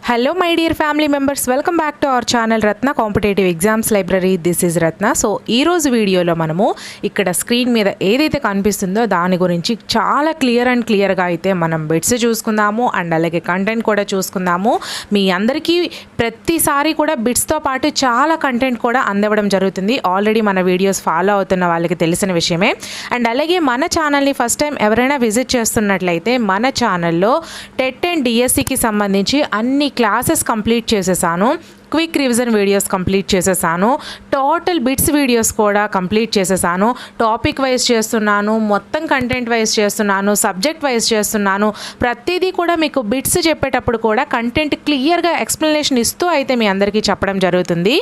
Hello my dear family members, welcome back to our channel Ratna competitive exams library. This is Ratna. So ఈరోజు వీడియోలో మనము ఇక్కడ screen మీద ఏదైతే కనిపిస్తుందో దాని గురించి చాలా క్లియర్గా అయితే మనం బిట్స్ చూసుకుందాము అండ్ అలాగే కంటెంట్ కూడా చూసుకుందాము. మీ అందరికీ ప్రతిసారి కూడా బిట్స్తో పాటు చాలా కంటెంట్ కూడా అందివ్వడం జరుగుతుంది. ఆల్రెడీ మన వీడియోస్ ఫాలో అవుతున్న వాళ్ళకి తెలిసిన విషయమే. అండ్ అలాగే మన ఛానల్ని ఫస్ట్ టైం ఎవరైనా విజిట్ చేస్తున్నట్లయితే మన ఛానల్లో టెట్ అండ్ డిఎస్సికి సంబంధించి అన్ని క్లాసెస్ కంప్లీట్ చేసేసాను. క్విక్ రివిజన్ వీడియోస్ కంప్లీట్ చేసేసాను. టోటల్ బిట్స్ వీడియోస్ కూడా కంప్లీట్ చేసేసాను. టాపిక్ వైజ్ చేస్తున్నాను, మొత్తం కంటెంట్ వైజ్ చేస్తున్నాను, సబ్జెక్ట్ వైజ్ చేస్తున్నాను. ప్రతిదీ కూడా మీకు బిట్స్ చెప్పేటప్పుడు కూడా కంటెంట్ క్లియర్గా ఎక్స్ప్లెనేషన్ ఇస్తూ అయితే మీ అందరికీ చెప్పడం జరుగుతుంది.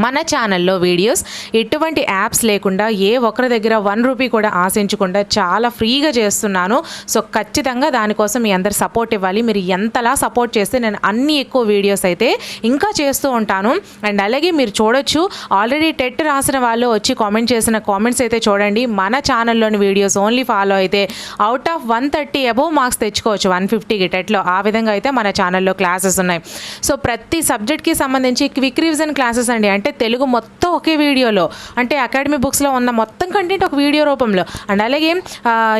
మన ఛానల్లో వీడియోస్ ఎటువంటి యాప్స్ లేకుండా ఏ ఒక్కరి దగ్గర 1 రూపీ కూడా ఆశించకుండా చాలా ఫ్రీగా చేస్తున్నాను. సో ఖచ్చితంగా దానికోసం మీ అందరు సపోర్ట్ ఇవ్వాలి. మీరు ఎంతలా సపోర్ట్ చేస్తే నేను అన్ని ఎక్కువ వీడియోస్ అయితే ఇంకా చేస్తూ ఉంటాను. అండ్ అలాగే మీరు చూడొచ్చు, ఆల్రెడీ టెట్ రాసిన వాళ్ళు వచ్చి కామెంట్ చేసిన కామెంట్స్ అయితే చూడండి. మన ఛానల్లోని వీడియోస్ ఓన్లీ ఫాలో అయితే అవుట్ ఆఫ్ 130 అబోవ్ మార్క్స్ తెచ్చుకోవచ్చు 150కి టెట్లో. ఆ విధంగా అయితే మన ఛానల్లో క్లాసెస్ ఉన్నాయి. సో ప్రతి సబ్జెక్ట్కి సంబంధించి క్విక్ రివిజన్ క్లాసెస్ అండి. అంటే తెలుగు మొత్తం ఒకే వీడియోలో, అంటే అకాడమీ బుక్స్లో ఉన్న మొత్తం కంటెంట్ ఒక వీడియో రూపంలో. అండ్ అలాగే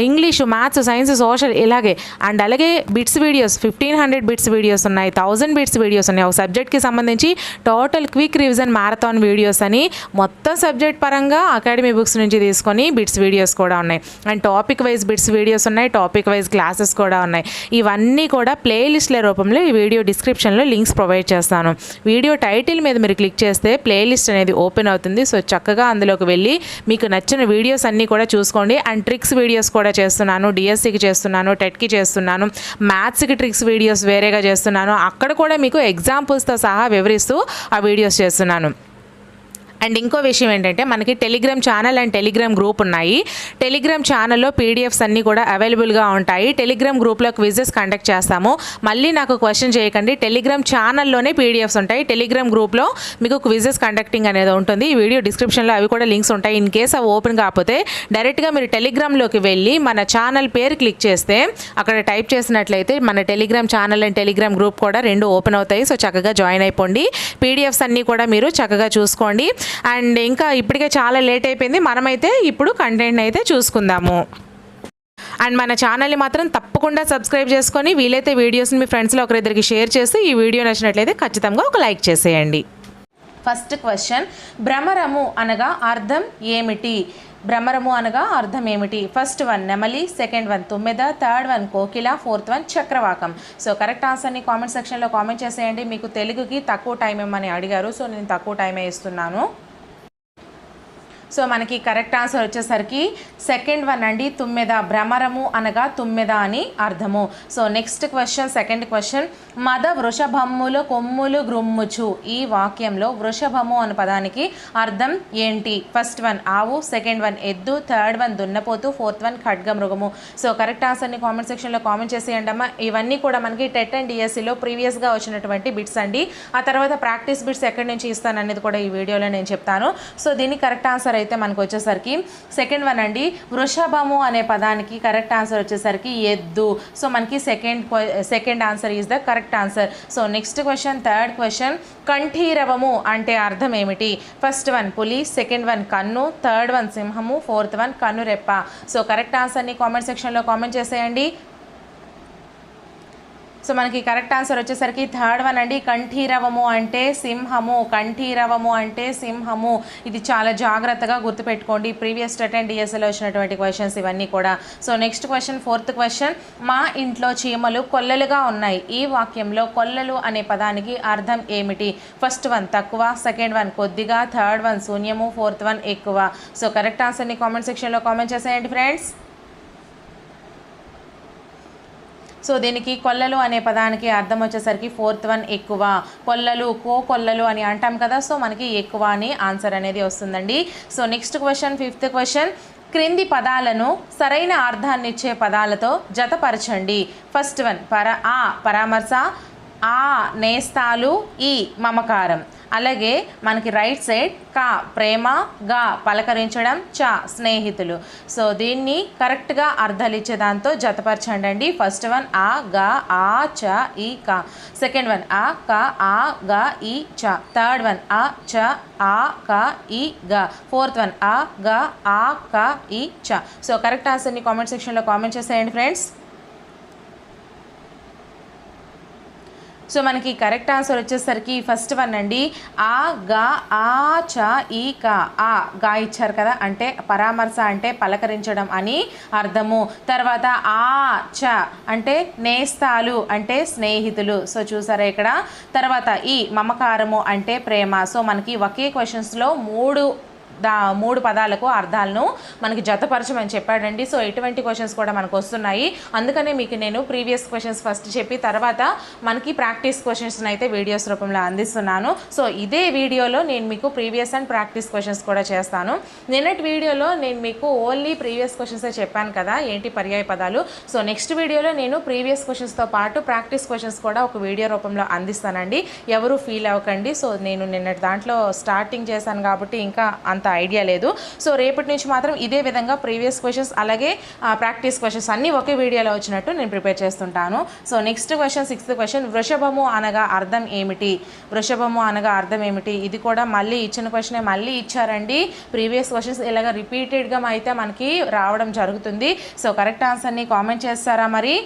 ఇంగ్లీషు, మ్యాథ్స్, సైన్స్, సోషల్ ఇలాగే. అండ్ అలాగే బిట్స్ వీడియోస్ 1500 బిట్స్ వీడియోస్ ఉన్నాయి, 1000 బిట్స్ వీడియోస్ ఉన్నాయి. ఒక సబ్జెక్ట్కి సంబంధించి total quick revision marathon videos అని మొత్తం సబ్జెక్ట్ పరంగా అకాడమీ బుక్స్ నుంచి తీసుకొని బిట్స్ వీడియోస్ కూడా ఉన్నాయి. And topic wise bits videos ఉన్నాయి, టాపిక్ వైజ్ క్లాసెస్ కూడా ఉన్నాయి. ఇవన్నీ కూడా ప్లేలిస్ట్ల రూపంలో ఈ వీడియో డిస్క్రిప్షన్లో లింక్స్ ప్రొవైడ్ చేస్తాను. వీడియో టైటిల్ మీద మీరు క్లిక్ చేస్తే ప్లేలిస్ట్ అనేది ఓపెన్ అవుతుంది. సో చక్కగా అందులోకి వెళ్ళి మీకు నచ్చిన వీడియోస్ అన్నీ కూడా చూసుకోండి. అండ్ ట్రిక్స్ వీడియోస్ కూడా చేస్తున్నాను, డిఎస్సికి చేస్తున్నాను, టెట్కి చేస్తున్నాను, మ్యాథ్స్కి ట్రిక్స్ వీడియోస్ వేరేగా చేస్తున్నాను. అక్కడ కూడా మీకు ఎగ్జాంపుల్స్తో సహా వివరిస్తూ ఆ వీడియోస్ చేస్తున్నాను. అండ్ ఇంకో విషయం ఏంటంటే, మనకి Telegram channel and Telegram group ఉన్నాయి. టెలిగ్రామ్ ఛానల్లో పీడిఎఫ్స్ అన్నీ కూడా అవైలబుల్గా ఉంటాయి. టెలిగ్రామ్ గ్రూప్లో క్విజెస్ కండక్ట్ చేస్తాము. మళ్ళీ నాకు క్వశ్చన్ చేయకండి, టెలిగ్రామ్ ఛానల్లోనే పీడిఎఫ్స్ ఉంటాయి. టెలిగ్రామ్ గ్రూప్లో మీకు క్విజెస్ కండక్టింగ్ అనేది ఉంటుంది. ఈ వీడియో డిస్క్రిప్షన్లో అవి కూడా లింక్స్ ఉంటాయి. ఇన్ కేస్ అవి ఓపెన్ కాకపోతే డైరెక్ట్గా మీరు టెలిగ్రామ్లోకి వెళ్ళి మన ఛానల్ పేరు క్లిక్ చేస్తే అక్కడ టైప్ చేసినట్లయితే మన Telegram channel and Telegram group కూడా రెండు ఓపెన్ అవుతాయి. సో చక్కగా జాయిన్ అయిపోండి. పీడిఎఫ్స్ అన్నీ కూడా మీరు చక్కగా చూసుకోండి. అండ్ ఇంకా ఇప్పటికే చాలా లేట్ అయిపోయింది, మనమైతే ఇప్పుడు కంటెంట్ అయితే చూసుకుందాము. అండ్ మన ఛానల్ని మాత్రం తప్పకుండా సబ్స్క్రైబ్ చేసుకొని వీలైతే వీడియోస్ని మీ ఫ్రెండ్స్లో ఒకరిద్దరికి షేర్ చేసి ఈ వీడియో నచ్చినట్లయితే ఖచ్చితంగా ఒక లైక్ చేసేయండి. ఫస్ట్ క్వశ్చన్, భ్రమరము అనగా అర్థం ఏమిటి? భ్రమరము అనగా అర్థం ఏమిటి? ఫస్ట్ వన్ నెమలి, సెకండ్ వన్ తుమ్మెద, థర్డ్ వన్ కోకిల, fourth one Chakravakam. So correct ఆన్సర్ని కామెంట్ సెక్షన్లో కామెంట్ చేసేయండి. మీకు తెలుగుకి తక్కువ టైం ఇవ్వమని అడిగారు, సో నేను తక్కువ టైమే ఇస్తున్నాను. సో మనకి కరెక్ట్ ఆన్సర్ వచ్చేసరికి సెకండ్ వన్ అండి, తుమ్మెద. భ్రమరము అనగా తుమ్మెద అని అర్థము. So next question, second question, మద వృషభమ్ములు కొమ్ములు గ్రుమ్ముచు. ఈ వాక్యంలో వృషభము అనే పదానికి అర్థం ఏంటి? ఫస్ట్ వన్ ఆవు, సెకండ్ వన్ ఎద్దు, థర్డ్ వన్ దున్నపోతు, ఫోర్త్ వన్ ఖడ్గమృగము. సో కరెక్ట్ ఆన్సర్ని కామెంట్ సెక్షన్లో కామెంట్ చేసేయండి అమ్మా. ఇవన్నీ కూడా మనకి టెట్ అండ్ డిఎస్సిలో ప్రీవియస్గా వచ్చినటువంటి బిట్స్ అండి. ఆ తర్వాత ప్రాక్టీస్ బిట్స్ ఎక్కడి నుంచి ఇస్తాను అనేది కూడా ఈ వీడియోలో నేను చెప్తాను. సో దీనికి కరెక్ట్ ఆన్సర్ అయితే మనకు వచ్చేసరికి సెకండ్ వన్ అండి. వృషభము అనే పదానికి కరెక్ట్ ఆన్సర్ వచ్చేసరికి ఎద్దు. సో మనకి second answer is the correct answer. So next question, third question, కంఠీరవము అంటే అర్థం ఏమిటి? ఫస్ట్ వన్ పులి, సెకండ్ వన్ కన్ను, థర్డ్ వన్ సింహము, ఫోర్త్ వన్ కన్నురెప్ప. సో కరెక్ట్ ఆన్సర్ని కామెంట్ సెక్షన్లో కామెంట్ చేసేయండి. సో మనకి కరెక్ట్ ఆన్సర్ వచ్చేసరికి థర్డ్ వన్ అండి. కంఠీరవము అంటే సింహము. కంఠీరవము అంటే సింహము. ఇది చాలా జాగ్రత్తగా గుర్తుపెట్టుకోండి. ప్రీవియస్ టెట్ అండ్ డిఎస్సిలో వచ్చినటువంటి క్వశ్చన్స్ ఇవన్నీ కూడా. So next question, fourth question, మా ఇంట్లో చీమలు కొల్లలుగా ఉన్నాయి. ఈ వాక్యంలో కొల్లలు అనే పదానికి అర్థం ఏమిటి? ఫస్ట్ వన్ తక్కువ, సెకండ్ వన్ కొద్దిగా, థర్డ్ వన్ శూన్యము, ఫోర్త్ వన్ ఎక్కువ. సో కరెక్ట్ ఆన్సర్ని కామెంట్ సెక్షన్లో కామెంట్ చేసేయండి ఫ్రెండ్స్. సో దీనికి కొల్లలు అనే పదానికి అర్థం వచ్చేసరికి ఫోర్త్ వన్ ఎక్కువ. కొల్లలు, కొల్లలు అని అంటాం కదా, సో మనకి ఎక్కువ అని ఆన్సర్ అనేది వస్తుందండి. So next question, fifth question, క్రింది పదాలను సరైన అర్థాన్నిచ్చే పదాలతో జతపరచండి. ఫస్ట్ వన్ పరామర్శ, ఆ నేస్తాలు, ఈ మమకారం. అలాగే మనకి రైట్ సైడ్ కా ప్రేమ, గా పలకరించడం, చ స్నేహితులు. సో దీన్ని కరెక్ట్గా అర్థాలు ఇచ్చేదాంతో జతపరచండి. ఫస్ట్ వన్ ఆ గా ఆ చ ఈ కా. సెకండ్ వన్ ఆ క ఆ గా ఈ చ. థర్డ్ వన్ ఆ చ ఆ క ఈ గా. ఫోర్త్ వన్ ఆ గా ఆ క ఈ చ. సో కరెక్ట్ ఆన్సర్ని కామెంట్ సెక్షన్లో కామెంట్ చేసేయండి ఫ్రెండ్స్. సో మనకి కరెక్ట్ ఆన్సర్ వచ్చేసరికి ఫస్ట్ వన్ అండి. ఆ గా ఆ చ ఈ కా. ఆ గా ఇచ్చారు కదా, అంటే పరామర్శ అంటే పలకరించడం అని అర్థము. తర్వాత ఆ చ అంటే నేస్తాలు అంటే స్నేహితులు. సో చూసారా ఇక్కడ. తర్వాత ఈ మమకారము అంటే ప్రేమ. సో మనకి ఒకే క్వశ్చన్స్లో మూడు పదాలకు అర్థాలను మనకి జతపరచమని చెప్పాడండి. సో ఎటువంటి క్వశ్చన్స్ కూడా మనకు వస్తున్నాయి. అందుకనే మీకు నేను ప్రీవియస్ క్వశ్చన్స్ ఫస్ట్ చెప్పి తర్వాత మనకి ప్రాక్టీస్ క్వశ్చన్స్ని అయితే వీడియోస్ రూపంలో అందిస్తున్నాను. సో ఇదే వీడియోలో నేను మీకు ప్రీవియస్ అండ్ ప్రాక్టీస్ క్వశ్చన్స్ కూడా చేస్తాను. నిన్నటి వీడియోలో నేను మీకు ఓన్లీ ప్రీవియస్ క్వశ్చన్సే చెప్పాను కదా, ఏంటి పర్యాయ పదాలు. సో నెక్స్ట్ వీడియోలో నేను ప్రీవియస్ క్వశ్చన్స్తో పాటు ప్రాక్టీస్ క్వశ్చన్స్ కూడా ఒక వీడియో రూపంలో అందిస్తానండి. ఎవరు ఫీల్ అవ్వకండి. సో నేను నిన్నటి దాంట్లో స్టార్టింగ్ చేశాను కాబట్టి ఇంకా అంత ఐడియా లేదు. సో రేపటి నుంచి మాత్రం ఇదే విధంగా ప్రీవియస్ క్వశ్చన్స్ అలాగే ప్రాక్టీస్ క్వశ్చన్స్ అన్నీ ఒకే వీడియోలో వచ్చినట్టు నేను ప్రిపేర్ చేస్తుంటాను. So next question, sixth question, వృషభము అనగా అర్థం ఏమిటి? వృషభము అనగా అర్థం ఏమిటి? ఇది కూడా మళ్ళీ ఇచ్చిన క్వశ్చనే మళ్ళీ ఇచ్చారండి. ప్రీవియస్ క్వశ్చన్స్ ఇలాగ రిపీటెడ్గా అయితే మనకి రావడం జరుగుతుంది. సో కరెక్ట్ ఆన్సర్ని కామెంట్ చేస్తారా మరి?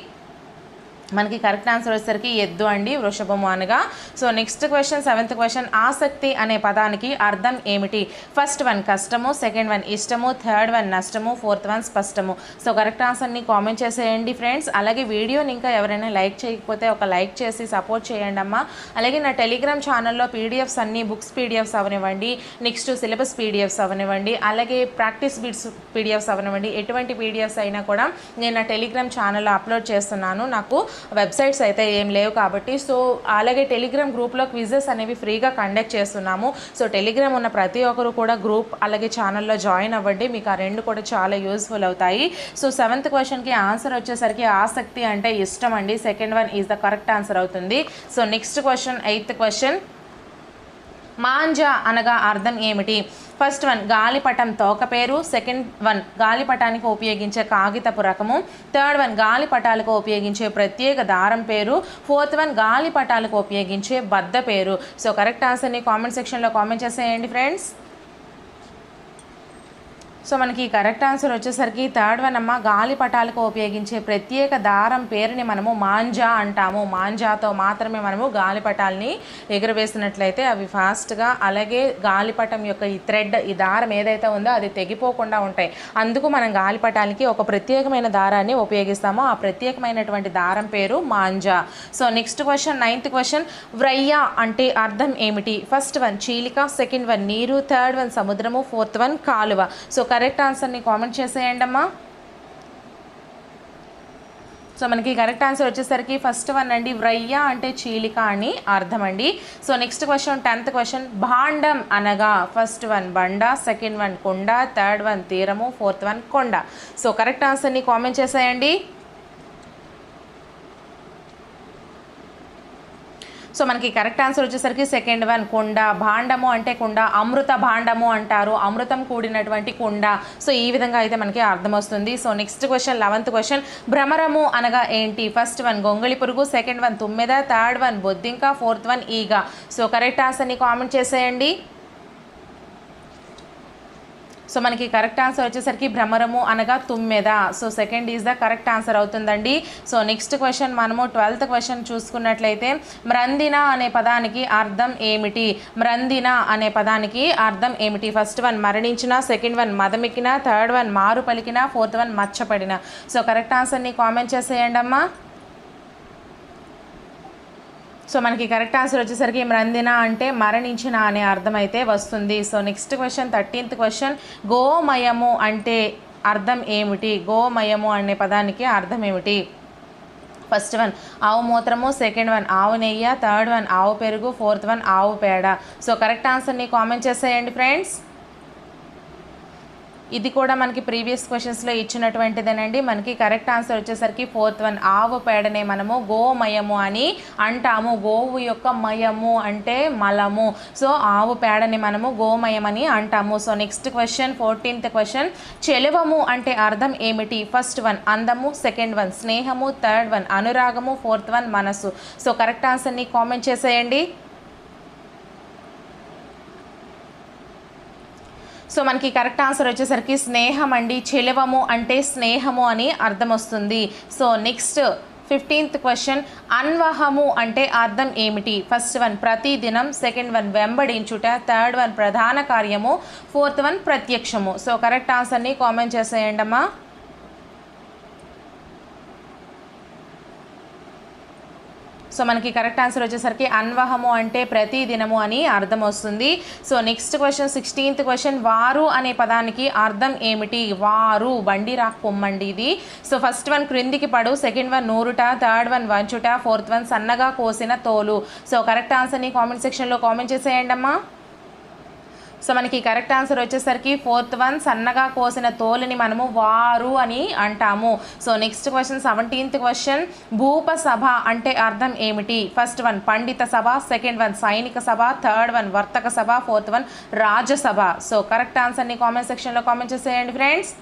మనకి కరెక్ట్ ఆన్సర్ వచ్చేసరికి ఎద్దు అండి, వృషభము అనగా. So next question, seventh question, ఆసక్తి అనే పదానికి అర్థం ఏమిటి? ఫస్ట్ వన్ కష్టము, సెకండ్ వన్ ఇష్టము, థర్డ్ వన్ నష్టము, ఫోర్త్ వన్ స్పష్టము. సో కరెక్ట్ ఆన్సర్ని కామెంట్ చేసేయండి ఫ్రెండ్స్. అలాగే వీడియోని ఇంకా ఎవరైనా లైక్ చేయకపోతే ఒక లైక్ చేసి సపోర్ట్ చేయండి అమ్మా. అలాగే నా టెలిగ్రామ్ ఛానల్లో పీడిఎఫ్స్ అన్ని బుక్స్ పీడిఎఫ్స్ అవనివ్వండి, నెక్స్ట్ సిలబస్ పీడిఎఫ్స్ అవనివ్వండి, అలాగే ప్రాక్టీస్ బిట్స్ పీడిఎఫ్స్ అవనివ్వండి, ఎటువంటి పీడిఎఫ్స్ అయినా కూడా నేను నా టెలిగ్రామ్ ఛానల్లో అప్లోడ్ చేస్తున్నాను. నాకు వెబ్సైట్స్ అయితే ఏం లేవు కాబట్టి. సో అలాగే టెలిగ్రామ్ గ్రూప్లో క్విజెస్ అనేవి ఫ్రీగా కండక్ట్ చేస్తున్నాము. సో టెలిగ్రామ్ ఉన్న ప్రతి ఒక్కరు కూడా గ్రూప్ అలాగే ఛానల్లో జాయిన్ అవ్వండి. మీకు ఆ రెండు కూడా చాలా యూస్ఫుల్ అవుతాయి. సో సెవెంత్ క్వశ్చన్కి ఆన్సర్ వచ్చేసరికి ఆసక్తి అంటే ఇష్టం అండి. Second one is the correct answer అవుతుంది. So next question, eighth question, మాంజా అనగా అర్థం ఏమిటి? ఫస్ట్ వన్ గాలిపటం తోక పేరు, సెకండ్ వన్ గాలిపటానికి ఉపయోగించే కాగితపు రకము, థర్డ్ వన్ గాలిపటాలకు ఉపయోగించే ప్రత్యేక దారం పేరు, ఫోర్త్ వన్ గాలిపటాలకు ఉపయోగించే బద్ద పేరు. సో కరెక్ట్ ఆన్సర్ని కామెంట్ సెక్షన్లో కామెంట్ చేసేయండి ఫ్రెండ్స్. సో మనకి కరెక్ట్ ఆన్సర్ వచ్చేసరికి థర్డ్ వన్ అమ్మ. గాలిపటాలకు ఉపయోగించే ప్రత్యేక దారం పేరుని మనము మాంజా అంటాము. మాంజాతో మాత్రమే మనము గాలిపటాలని ఎగురవేసినట్లయితే అవి ఫాస్ట్గా, అలాగే గాలిపటం యొక్క ఈ థ్రెడ్, ఈ దారం ఏదైతే ఉందో అది తెగిపోకుండా ఉంటాయి. అందుకు మనం గాలిపటానికి ఒక ప్రత్యేకమైన దారాన్ని ఉపయోగిస్తాము. ఆ ప్రత్యేకమైనటువంటి దారం పేరు మాంజా. So next question, ninth question, వ్రయ్య అంటే అర్థం ఏమిటి? ఫస్ట్ వన్ చీలిక, సెకండ్ వన్ నీరు, థర్డ్ వన్ సముద్రము, ఫోర్త్ వన్ కాలువ. సో కరెక్ట్ ఆన్సర్ని కామెంట్ చేసేయండి అమ్మా. సో మనకి కరెక్ట్ ఆన్సర్ వచ్చేసరికి ఫస్ట్ వన్ అండి, వ్రయ్య అంటే చీలిక అని అర్థం అండి. So next question, 10th question, భాండం అనగా ఫస్ట్ వన్ బండ, సెకండ్ వన్ కుండ, థర్డ్ వన్ తీరము, ఫోర్త్ వన్ కొండ. సో కరెక్ట్ ఆన్సర్ని కామెంట్ చేసేయండి. సో మనకి కరెక్ట్ ఆన్సర్ వచ్చేసరికి సెకండ్ వన్ కుండ. భాండము అంటే కుండ, అమృత భాండము అంటారు, అమృతం కూడినటువంటి కుండ. సో ఈ విధంగా అయితే మనకి అర్థం వస్తుంది. So next question, 11th question, భ్రమరము అనగా ఏంటి? ఫస్ట్ వన్ గొంగళి పురుగు, సెకండ్ వన్ తుమ్మెద, థర్డ్ వన్ బొద్దింక, ఫోర్త్ వన్ ఈగ. సో కరెక్ట్ ఆన్సర్ని కామెంట్ చేసేయండి. సో మనకి కరెక్ట్ ఆన్సర్ వచ్చేసరికి భ్రమరము అనగా తుమ్మెద. So second is the correct answer అవుతుందండి. సో నెక్స్ట్ క్వశ్చన్ మనము 12th క్వశ్చన్ చూసుకున్నట్లయితే, మ్రందిన అనే పదానికి అర్థం ఏమిటి? మ్రందిన అనే పదానికి అర్థం ఏమిటి? ఫస్ట్ వన్ మరణించిన, సెకండ్ వన్ మదమెక్కిన, థర్డ్ వన్ మారు పలికిన, ఫోర్త్ వన్ మచ్చపడిన. సో కరెక్ట్ ఆన్సర్ని కామెంట్ చేసేయండి అమ్మా. సో మనకి కరెక్ట్ ఆన్సర్ వచ్చేసరికి మ్రందిన అంటే మరణించిన అనే అర్థం అయితే వస్తుంది. So next question, 13th question, గోమయము అంటే అర్థం ఏమిటి? గోమయము అనే పదానికి అర్థం ఏమిటి? ఫస్ట్ వన్ ఆవు మూత్రము, సెకండ్ వన్ ఆవు నెయ్యి, థర్డ్ వన్ ఆవు పెరుగు, ఫోర్త్ వన్ ఆవు పేడ. సో కరెక్ట్ ఆన్సర్ని కామెంట్ చేసేయండి ఫ్రెండ్స్. ఇది కూడా మనకి ప్రీవియస్ క్వశ్చన్స్లో ఇచ్చినటువంటిదేనండి. మనకి కరెక్ట్ ఆన్సర్ వచ్చేసరికి 4th వన్, ఆవు పేడనే మనము గోమయము అని అంటాము. గోవు యొక్క మయము అంటే మలము. సో ఆవు పేడని మనము గోమయం అని అంటాము. So next question 14th question, చెలువము అంటే అర్థం ఏమిటి? ఫస్ట్ వన్ అందము, సెకండ్ వన్ స్నేహము, థర్డ్ వన్ అనురాగము, 4th వన్ మనసు. సో కరెక్ట్ ఆన్సర్ని కామెంట్ చేసేయండి. సో మనకి కరెక్ట్ ఆన్సర్ వచ్చేసరికి స్నేహం అండి. చెలువము అంటే స్నేహము అని అర్థం వస్తుంది. సో నెక్స్ట్ 15th క్వశ్చన్, అన్వహము అంటే అర్థం ఏమిటి? ఫస్ట్ వన్ ప్రతిదినం, సెకండ్ వన్ వెంబడించుట, థర్డ్ వన్ ప్రధాన కార్యము, 4th వన్ ప్రత్యక్షము. సో కరెక్ట్ ఆన్సర్ని కామెంట్ చేసేయండి అమ్మా. సో మనకి కరెక్ట్ ఆన్సర్ వచ్చేసరికి అన్వహము అంటే ప్రతి దినము అని అర్థం వస్తుంది. So next question 16th question, వారు అనే పదానికి అర్థం ఏమిటి? వారు బండి రాక్ పొమ్మండి ఇది. సో ఫస్ట్ వన్ క్రిందికి పడు, సెకండ్ వన్ నూరుట, థర్డ్ వన్ వంచుట, 4th వన్ సన్నగా కోసిన తోలు. సో కరెక్ట్ ఆన్సర్ని కామెంట్ సెక్షన్లో కామెంట్ చేసేయండి అమ్మా. సో మనకి కరెక్ట్ ఆన్సర్ వచ్చేసరికి 4th వన్ సన్నగా కోసిన తోలుని మనము వారు అని అంటాము. So next question 17th question, భూప సభ అంటే అర్థం ఏమిటి? ఫస్ట్ వన్ పండిత సభ, సెకండ్ వన్ సైనిక సభ, థర్డ్ వన్ వర్తక సభ, 4th వన్ రాజసభ. సో కరెక్ట్ ఆన్సర్ని కామెంట్ సెక్షన్లో కామెంట్ చేసేయండి ఫ్రెండ్స్.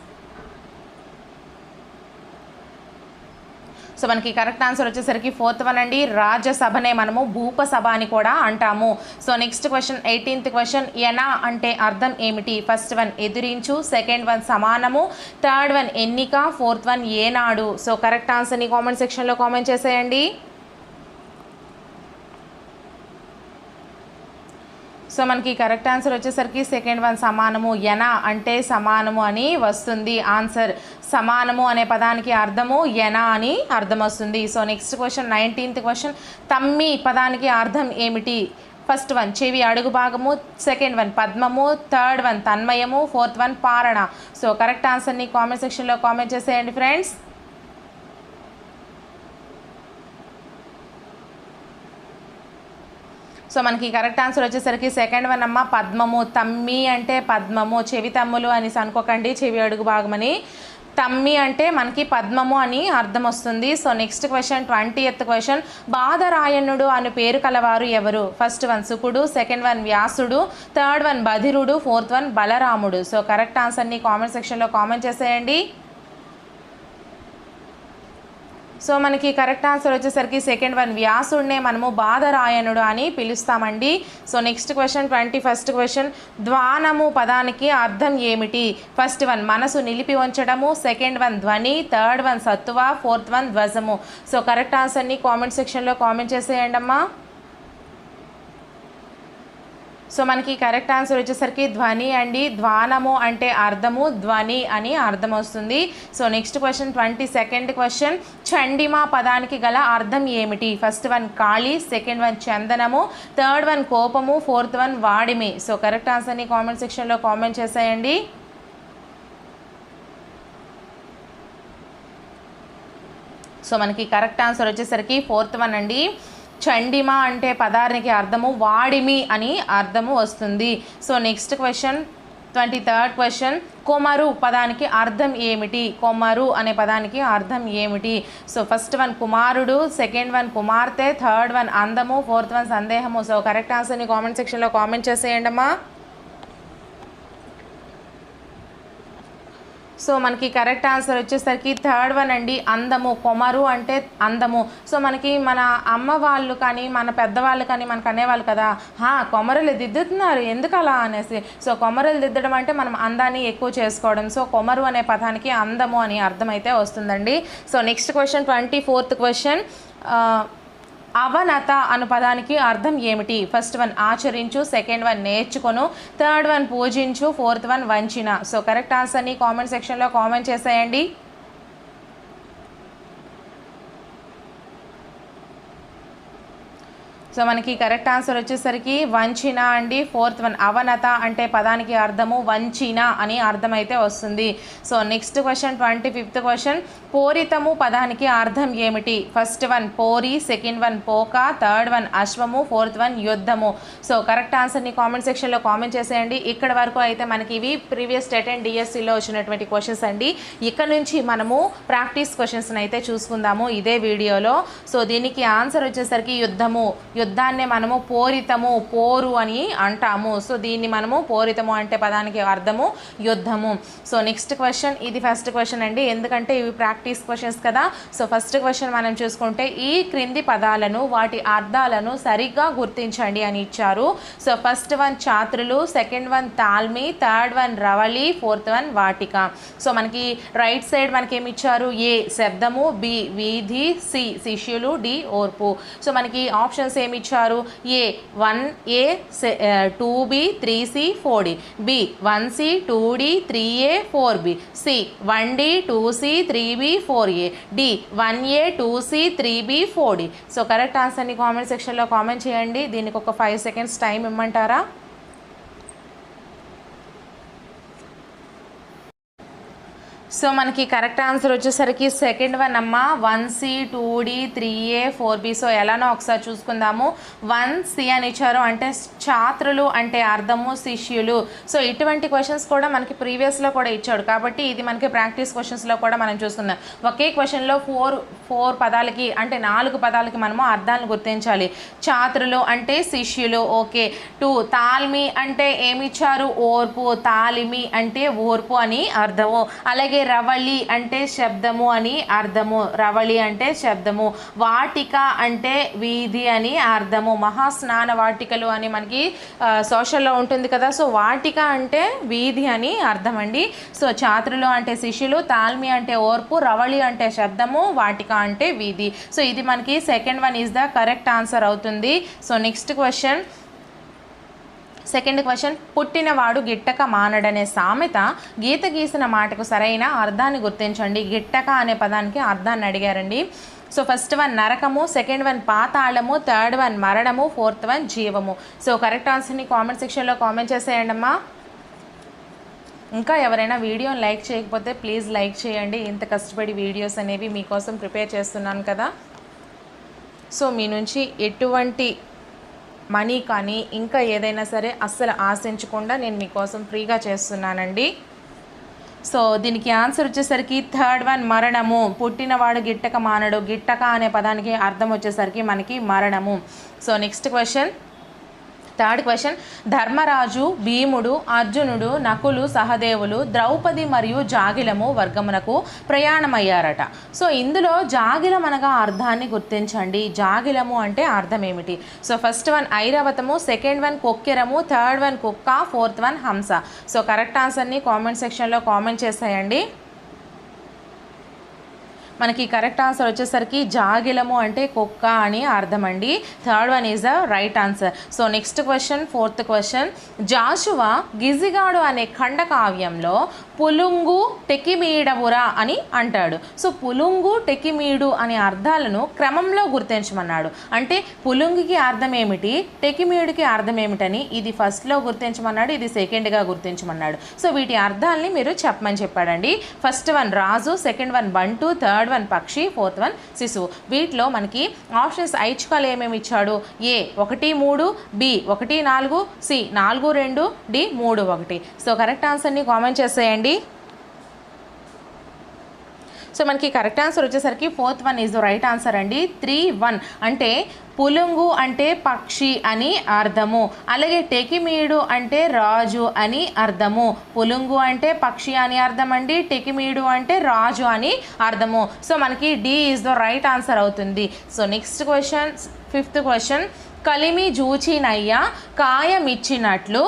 సో మనకి కరెక్ట్ ఆన్సర్ వచ్చేసరికి 4th వన్ అండి. రాజ్యసభనే మనము భూపసభ అని కూడా అంటాము. So next question 18th question, ఎన అంటే అర్థం ఏమిటి? ఫస్ట్ వన్ ఎదిరించు, సెకండ్ వన్ సమానము, థర్డ్ వన్ ఎన్నిక, 4th వన్ ఏనాడు. సో కరెక్ట్ ఆన్సర్ని కామెంట్ సెక్షన్లో కామెంట్ చేసేయండి. సో మనకి కరెక్ట్ ఆన్సర్ వచ్చేసరికి సెకండ్ వన్ సమానము, ఎన అంటే సమానము అని వస్తుంది ఆన్సర్. సమానము అనే పదానికి అర్థము ఎన అని అర్థం వస్తుంది. So next question 19th question, తమ్మి పదానికి అర్థం ఏమిటి? ఫస్ట్ వన్ చెవి అడుగు భాగము, సెకండ్ వన్ పద్మము, థర్డ్ వన్ తన్మయము, 4th వన్ పారణ. సో కరెక్ట్ ఆన్సర్ని కామెంట్ సెక్షన్లో కామెంట్ చేసేయండి ఫ్రెండ్స్. సో మనకి కరెక్ట్ ఆన్సర్ వచ్చేసరికి సెకండ్ వన్ అమ్మ, పద్మము. తమ్మి అంటే పద్మము, చెవి తమ్ములు అనేసి అనుకోకండి, చెవి అడుగు భాగమని. తమ్మి అంటే మనకి పద్మము అని అర్థం వస్తుంది. So next question 20th question, బాదరాయణుడు అనే పేరు కలవారు ఎవరు? ఫస్ట్ వన్ శుకుడు, సెకండ్ వన్ వ్యాసుడు, థర్డ్ వన్ బధిరుడు, 4th వన్ బలరాముడు. సో కరెక్ట్ ఆన్సర్ని కామెంట్ సెక్షన్లో కామెంట్ చేసేయండి. సో మనకి కరెక్ట్ ఆన్సర్ వచ్చేసరికి సెకండ్ వన్ వ్యాసుడినే మనము బాదరాయణుడు అని పిలుస్తామండి. So next question 21st question, ధ్వానము పదానికి అర్థం ఏమిటి? ఫస్ట్ వన్ మనసు నిలిపి ఉంచడము, సెకండ్ వన్ ధ్వని, థర్డ్ వన్ సత్తువ, 4th వన్ ధ్వజము. సో కరెక్ట్ ఆన్సర్ని కామెంట్ సెక్షన్లో కామెంట్ చేసేయండి అమ్మా. సో మనకి కరెక్ట్ ఆన్సర్ వచ్చేసరికి ధ్వని అండి. ధ్వానము అంటే అర్థము, ధ్వని అని అర్థం వస్తుంది. So next question 22nd question, చండిమా పదానికి గల అర్థం ఏమిటి? First one Kali, second one చందనము, థర్డ్ వన్ కోపము, 4th వన్ వాడిమి. సో కరెక్ట్ ఆన్సర్ని కామెంట్ సెక్షన్లో కామెంట్ చేసేయండి. సో మనకి కరెక్ట్ ఆన్సర్ వచ్చేసరికి 4th వన్ అండి. చండిమ అంటే పదానికి అర్థము వాడిమి అని అర్థము వస్తుంది. So next question 23rd question, కొమరు పదానికి అర్థం ఏమిటి? కొమరు అనే పదానికి అర్థం ఏమిటి? సో ఫస్ట్ వన్ కుమారుడు, సెకండ్ వన్ కుమార్తె, థర్డ్ వన్ అందము, 4th వన్ సందేహము. సో కరెక్ట్ ఆన్సర్ని కామెంట్ సెక్షన్లో కామెంట్ చేసేయండి అమ్మా. సో మనకి కరెక్ట్ ఆన్సర్ వచ్చేసరికి థర్డ్ వన్ అండి, అందము. కొమరు అంటే అందము. సో మనకి మన అమ్మ వాళ్ళు కానీ మన పెద్దవాళ్ళు కానీ మనకు అనేవాళ్ళు కదా, కొమరలు దిద్దుతున్నారు ఎందుకు అలా అనేసి. సో కొమరలు దిద్దడం అంటే మనం అందాన్ని ఎక్కువ చేసుకోవడం. సో కొమరు అనే పదానికి అందము అని అర్థం అయితే వస్తుందండి. So next question 24th question, అవనత అను పదానికి అర్థం ఏమిటి? ఫస్ట్ వన్ ఆచరించు, సెకండ్ వన్ నేర్చుకొను, థర్డ్ వన్ పూజించు, 4th వన్ వంచిన. సో కరెక్ట్ ఆన్సర్ని కామెంట్ సెక్షన్లో కామెంట్ చేసేయండి. సో మనకి కరెక్ట్ ఆన్సర్ వచ్చేసరికి వంచిన అండి. ఫోర్త్ వన్ అవనత అంటే పదానికి అర్థము వంచిన అని అర్థం అయితే వస్తుంది. So next question 25th question, పోరితము పదానికి అర్థం ఏమిటి? ఫస్ట్ వన్ పోరి, సెకండ్ వన్ పోక, థర్డ్ వన్ అశ్వము, ఫోర్త్ వన్ యుద్ధము. సో కరెక్ట్ ఆన్సర్ని కామెంట్ సెక్షన్లో కామెంట్ చేసేయండి. ఇక్కడ వరకు అయితే మనకి ఇవి ప్రీవియస్ స్టేట్ అండ్ డిఎస్సిలో వచ్చినటువంటి క్వశ్చన్స్ అండి. ఇక్కడ నుంచి మనము ప్రాక్టీస్ క్వశ్చన్స్ని అయితే చూసుకుందాము ఇదే వీడియోలో. సో దీనికి ఆన్సర్ వచ్చేసరికి యుద్ధము. యుద్ధాన్ని మనము పోరితము, పోరు అని అంటాము. సో దీన్ని మనము పోరితము అంటే పదానికి అర్థము యుద్ధము. సో నెక్స్ట్ క్వశ్చన్, ఇది ఫస్ట్ క్వశ్చన్ అండి, ఎందుకంటే ఇవి ప్రాక్టీస్ క్వశ్చన్స్ కదా. సో ఫస్ట్ క్వశ్చన్ మనం చూసుకుంటే, ఈ క్రింది పదాలను వాటి అర్థాలను సరిగ్గా గుర్తించండి అని ఇచ్చారు. సో ఫస్ట్ వన్ ఛాత్రులు, సెకండ్ వన్ తాల్మి, థర్డ్ వన్ రవళి, ఫోర్త్ వన్ వాటిక. సో మనకి రైట్ సైడ్ మనకి ఏమి ఇచ్చారు? ఏ శబ్దము, బి వీధి, సి శిష్యులు, డి ఓర్పు. సో మనకి ఆప్షన్స్ ఏమి ఇచ్చారు? A 1A 2B 3C 4D, B 1C 2D 3A 4B, C 1D 2C 3B 4A, D 1A 2C 3B 4D. So correct ఆన్సర్ని కామెంట్ సెక్షన్లో కామెంట్ చేయండి. దీనికి ఒక 5 seconds టైం ఇమ్మంటారా? సో మనకి కరెక్ట్ ఆన్సర్ వచ్చేసరికి సెకండ్ వన్ అమ్మ, 1C 2D 3A 4B. So ఎలానో ఒకసారి చూసుకుందాము. 1C అని ఇచ్చారు అంటే ఛాత్రులు అంటే అర్థము శిష్యులు. సో ఇటువంటి క్వశ్చన్స్ కూడా మనకి ప్రీవియస్లో కూడా ఇచ్చాడు కాబట్టి ఇది మనకి ప్రాక్టీస్ క్వశ్చన్స్లో కూడా మనం చూస్తున్నాం. ఒకే క్వశ్చన్లో 4 పదాలకి అంటే 4 పదాలకి మనము అర్థాలను గుర్తించాలి. ఛాత్రులు అంటే శిష్యులు, ఓకే. 2 తాల్మి అంటే ఏమి ఇచ్చారు? ఓర్పు, తాలిమి అంటే ఓర్పు అని అర్థము. అలాగే రవళి అంటే శబ్దము అని అర్థము, రవళి అంటే శబ్దము. వాటిక అంటే వీధి అని అర్థము. మహాస్నాన వాటికలు అని మనకి సోషల్లో ఉంటుంది కదా. సో వాటిక అంటే వీధి అని అర్థం అండి. సో ఛాత్రులు అంటే శిష్యులు, తాల్మి అంటే ఓర్పు, రవళి అంటే శబ్దము, వాటిక అంటే వీధి. సో ఇది మనకి second one is the correct answer అవుతుంది. So next question, second question, పుట్టినవాడు గిట్టక మానడనే సామెత గీత గీసిన మాటకు సరైన అర్థాన్ని గుర్తించండి. గిట్టక అనే పదానికి అర్థాన్ని అడిగారండి. సో ఫస్ట్ వన్ నరకము, సెకండ్ వన్ పాతాళము, థర్డ్ వన్ మరణము, ఫోర్త్ వన్ జీవము. సో కరెక్ట్ ఆన్సర్ని కామెంట్ సెక్షన్లో కామెంట్ చేసేయండి అమ్మా. ఇంకా ఎవరైనా వీడియోని లైక్ చేయకపోతే ప్లీజ్ లైక్ చేయండి. ఇంత కష్టపడి వీడియోస్ అనేవి మీకోసం ప్రిపేర్ చేస్తున్నాను కదా. సో మీ నుంచి ఎటువంటి మనీ కానీ ఇంకా ఏదైనా సరే అస్సలు ఆశించకుండా నేను మీకోసం ఫ్రీగా చేస్తున్నానండి. సో దీనికి ఆన్సర్ వచ్చేసరికి థర్డ్ వన్ మరణము. పుట్టినవాడు గిట్టక మానడు. గిట్టక అనే పదానికి అర్థం వచ్చేసరికి మనకి మరణము. So next question, third question, Dharmaraju, భీముడు, అర్జునుడు, నకులు, సహదేవులు, ద్రౌపది మరియు జాగిలము వర్గమునకు ప్రయాణమయ్యారట. సో ఇందులో జాగిలం అనగా అర్థాన్ని గుర్తించండి. జాగిలము అంటే అర్థం ఏమిటి? సో ఫస్ట్ వన్ ఐరావతము, సెకండ్ వన్ కొక్కెరము, థర్డ్ వన్ కుక్క, ఫోర్త్ వన్ హంస. సో కరెక్ట్ ఆన్సర్ని కామెంట్ సెక్షన్లో కామెంట్ చేసేయండి. మనకి కరెక్ట్ ఆన్సర్ వచ్చేసరికి జాగిలము అంటే కుక్క అని అర్థం అండి. Third one is the right answer. So next question, fourth question, Jashuva Gijigadu అనే ఖండకావ్యంలో పులుంగు టెకిమీడవురా అని అంటాడు. సో పులుంగు టెకిమీడు అనే అర్థాలను క్రమంలో గుర్తించమన్నాడు. అంటే పులుంగికి అర్థం ఏమిటి, టెకిమీడుకి అర్థం ఏమిటని ఇది ఫస్ట్లో గుర్తించమన్నాడు, ఇది సెకండ్గా గుర్తించమన్నాడు. సో వీటి అర్థాలని మీరు చెప్పమని చెప్పాడండి. ఫస్ట్ వన్ రాజు, సెకండ్ వన్ బంటు, థర్డ్ వన్ పక్షి, ఫోర్త్ వన్ శిశువు. వీటిలో మనకి ఆప్షన్స్ ఐచ్ఛికాలు ఏమేమి ఇచ్చాడు? A 1 3, B 1 4, C 4 2, D 3 1. So correct ఆన్సర్ని కామెంట్ చేసేయండి. సో మనకి కరెక్ట్ ఆన్సర్ వచ్చేసరికి fourth one is the right answer అండి. 3 1 అంటే పులుంగు అంటే పక్షి అని అర్థము. అలాగే టెకిమీడు అంటే రాజు అని అర్థము. పులుంగు అంటే పక్షి అని అర్థం అండి, టెకిమీడు అంటే రాజు అని అర్థము. సో మనకి D is the right answer అవుతుంది. So next question, fifth question, కలిమి జూచినయ్య కాయమిచ్చినట్లు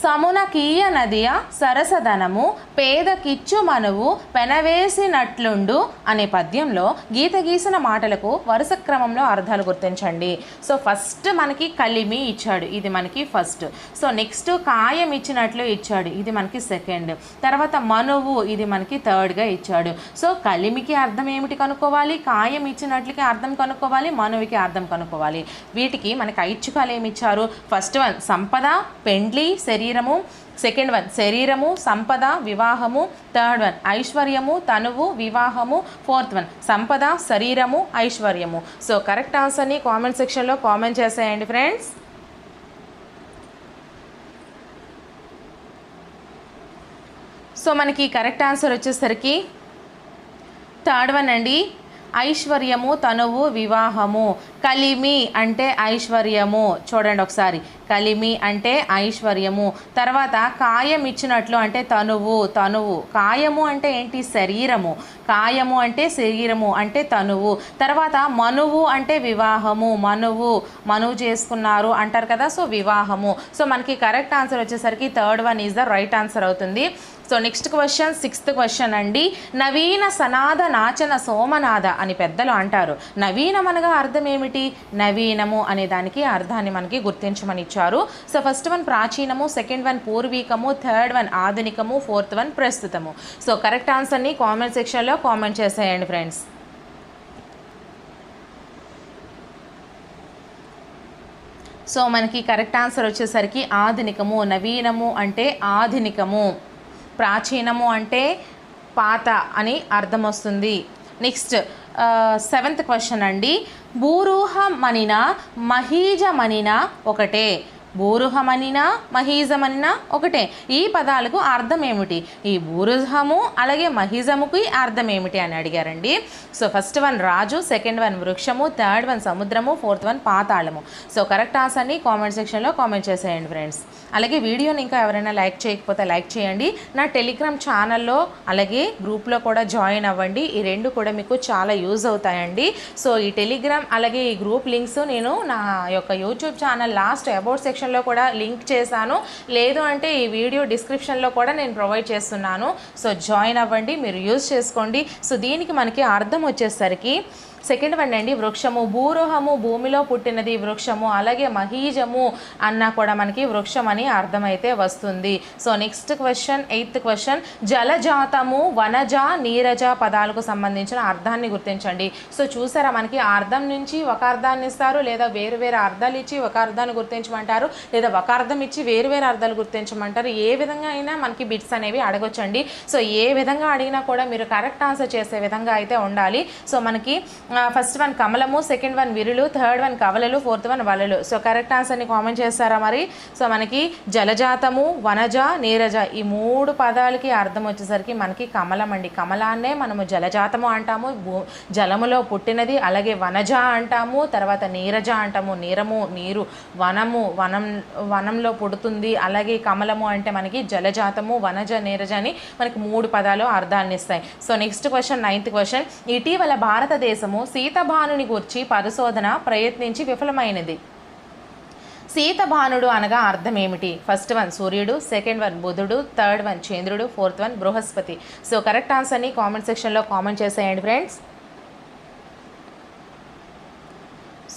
సమున కీయ నదియ సరసదనము పేదకిచ్చు మనువు పెనవేసినట్లుండు అనే పద్యంలో గీత గీసిన మాటలకు వరుస క్రమంలో అర్థాలు గుర్తించండి. సో ఫస్ట్ మనకి కలిమి ఇచ్చాడు, ఇది మనకి ఫస్ట్. సో నెక్స్ట్ కాయం ఇచ్చినట్లు ఇచ్చాడు, ఇది మనకి సెకండ్. తర్వాత మనువు, ఇది మనకి థర్డ్గా ఇచ్చాడు. సో కలిమికి అర్థం ఏమిటి కనుక్కోవాలి, కాయం ఇచ్చినట్లకి అర్థం కనుక్కోవాలి, మనువుకి అర్థం కనుక్కోవాలి. వీటికి మనకి ఐచ్ఛికాలు ఏమి ఇచ్చారు? ఫస్ట్ వన్ సంపద, పెండ్లి, శరీరము. సెకండ్ వన్ శరీరము, సంపద, వివాహము. థర్డ్ వన్ ఐశ్వర్యము, తనువు, వివాహము. ఫోర్త్ వన్ సంపద, శరీరము, ఐశ్వర్యము. సో కరెక్ట్ ఆన్సర్ని కామెంట్ సెక్షన్లో కామెంట్ చేసేయండి ఫ్రెండ్స్. సో మనకి కరెక్ట్ ఆన్సర్ వచ్చేసరికి థర్డ్ వన్ అండి, ఐశ్వర్యము, తనువు, వివాహము. కలిమి అంటే ఐశ్వర్యము, చూడండి ఒకసారి, కలిమి అంటే ఐశ్వర్యము. తర్వాత కాయం ఇచ్చినట్లు అంటే తనువు. కాయము అంటే ఏంటి? శరీరము. కాయము అంటే శరీరము అంటే తనువు. తర్వాత మనువు అంటే వివాహము, మనువు చేసుకున్నారు అంటారు కదా, సో వివాహము. సో మనకి కరెక్ట్ ఆన్సర్ వచ్చేసరికి third one is the right answer అవుతుంది. So next question, sixth question అండి. నవీన సనాద నాచన సోమనాథ అని పెద్దలు అంటారు. నవీనం అనగా అర్థం ఏమిటి? నవీనము అనే దానికి అర్థాన్ని మనకి గుర్తించమని ఇచ్చారు. సో ఫస్ట్ వన్ ప్రాచీనము, సెకండ్ వన్ పూర్వీకము, థర్డ్ వన్ ఆధునికము, ఫోర్త్ వన్ ప్రస్తుతము. సో కరెక్ట్ ఆన్సర్ని కామెంట్ సెక్షన్లో కామెంట్ చేసేయండి ఫ్రెండ్స్. సో మనకి కరెక్ట్ ఆన్సర్ వచ్చేసరికి ఆధునికము. నవీనము అంటే ఆధునికము, ప్రాచీనము అంటే పాత అని అర్థం వస్తుంది. నెక్స్ట్ సెవెంత్ క్వశ్చన్ అండి. భూరూహమనిన మహీజమనిన ఒకటే. భూరుహమనిన మహీజమనిన ఒకటే. ఈ పదాలకు అర్థం ఏమిటి? ఈ భూరుహము అలాగే మహీజముకి అర్థం ఏమిటి అని అడిగారండి. సో ఫస్ట్ వన్ రాజు, సెకండ్ వన్ వృక్షము, థర్డ్ వన్ సముద్రము, ఫోర్త్ వన్ పాతాళము. సో కరెక్ట్ ఆన్సర్ని కామెంట్ సెక్షన్లో కామెంట్ చేసేయండి ఫ్రెండ్స్. అలాగే వీడియోని ఇంకా ఎవరైనా లైక్ చేయకపోతే లైక్ చేయండి. నా టెలిగ్రామ్ ఛానల్లో అలాగే గ్రూప్లో కూడా జాయిన్ అవ్వండి. ఈ రెండు కూడా మీకు చాలా యూజ్ అవుతాయండి. సో ఈ టెలిగ్రామ్ అలాగే ఈ గ్రూప్ లింక్స్ నేను నా యొక్క యూట్యూబ్ ఛానల్ లాస్ట్ అబౌట్ సెక్షన్లో కూడా లింక్ చేశాను. లేదు అంటే ఈ వీడియో డిస్క్రిప్షన్లో కూడా నేను ప్రొవైడ్ చేస్తున్నాను. సో జాయిన్ అవ్వండి, మీరు యూజ్ చేసుకోండి. సో దీనికి మనకి అర్థం వచ్చేసరికి సెకండ్ వన్ అండి, వృక్షము. భూరోహము భూమిలో పుట్టినది వృక్షము, అలాగే మహీజము అన్నా కూడా మనకి వృక్షం అని అర్థమైతే వస్తుంది. So next question, eighth question. జలజాతము, వనజ, నీరజ పదాలకు సంబంధించిన అర్థాన్ని గుర్తించండి. సో చూసారా, మనకి అర్థం నుంచి ఒక అర్థాన్ని ఇస్తారు, లేదా వేరు వేరు అర్థాలు ఇచ్చి ఒక అర్థాన్ని గుర్తించమంటారు, లేదా ఒక అర్థం ఇచ్చి వేరు వేరు అర్థాలు గుర్తించమంటారు. ఏ విధంగా అయినా మనకి బిట్స్ అనేవి అడగొచ్చండి. సో ఏ విధంగా అడిగినా కూడా మీరు కరెక్ట్ ఆన్సర్ చేసే విధంగా అయితే ఉండాలి. సో మనకి ఫస్ట్ వన్ కమలము, సెకండ్ వన్ విరులు, థర్డ్ వన్ కవలలు, ఫోర్త్ వన్ వలలు. సో కరెక్ట్ ఆన్సర్ని కామెంట్ చేస్తారా మరి? సో మనకి జలజాతము, వనజ, నీరజ ఈ మూడు పదాలకి అర్థం వచ్చేసరికి మనకి కమలం అండి. కమలాన్నే మనము జలజాతము అంటాము, జలములో పుట్టినది. అలాగే వనజ అంటాము, తర్వాత నీరజ అంటాము, నీరు, వనంలో పుడుతుంది. అలాగే కమలము అంటే మనకి జలజాతము, వనజ, నీరజ అని మనకి మూడు పదాలు అర్థాన్ని ఇస్తాయి. So next question, ninth question. ఇటీవల భారతదేశము శీతభానుని గురించి పరిశోధన ప్రయత్నించి విఫలమైనది. శీతభానుడు అనగా అర్థం ఏమిటి? ఫస్ట్ వన్ సూర్యుడు, సెకండ్ వన్ బుధుడు, థర్డ్ వన్ చంద్రుడు, fourth one Brihaspati. So correct ఆన్సర్ని కామెంట్ సెక్షన్లో కామెంట్ చేసేయండి ఫ్రెండ్స్.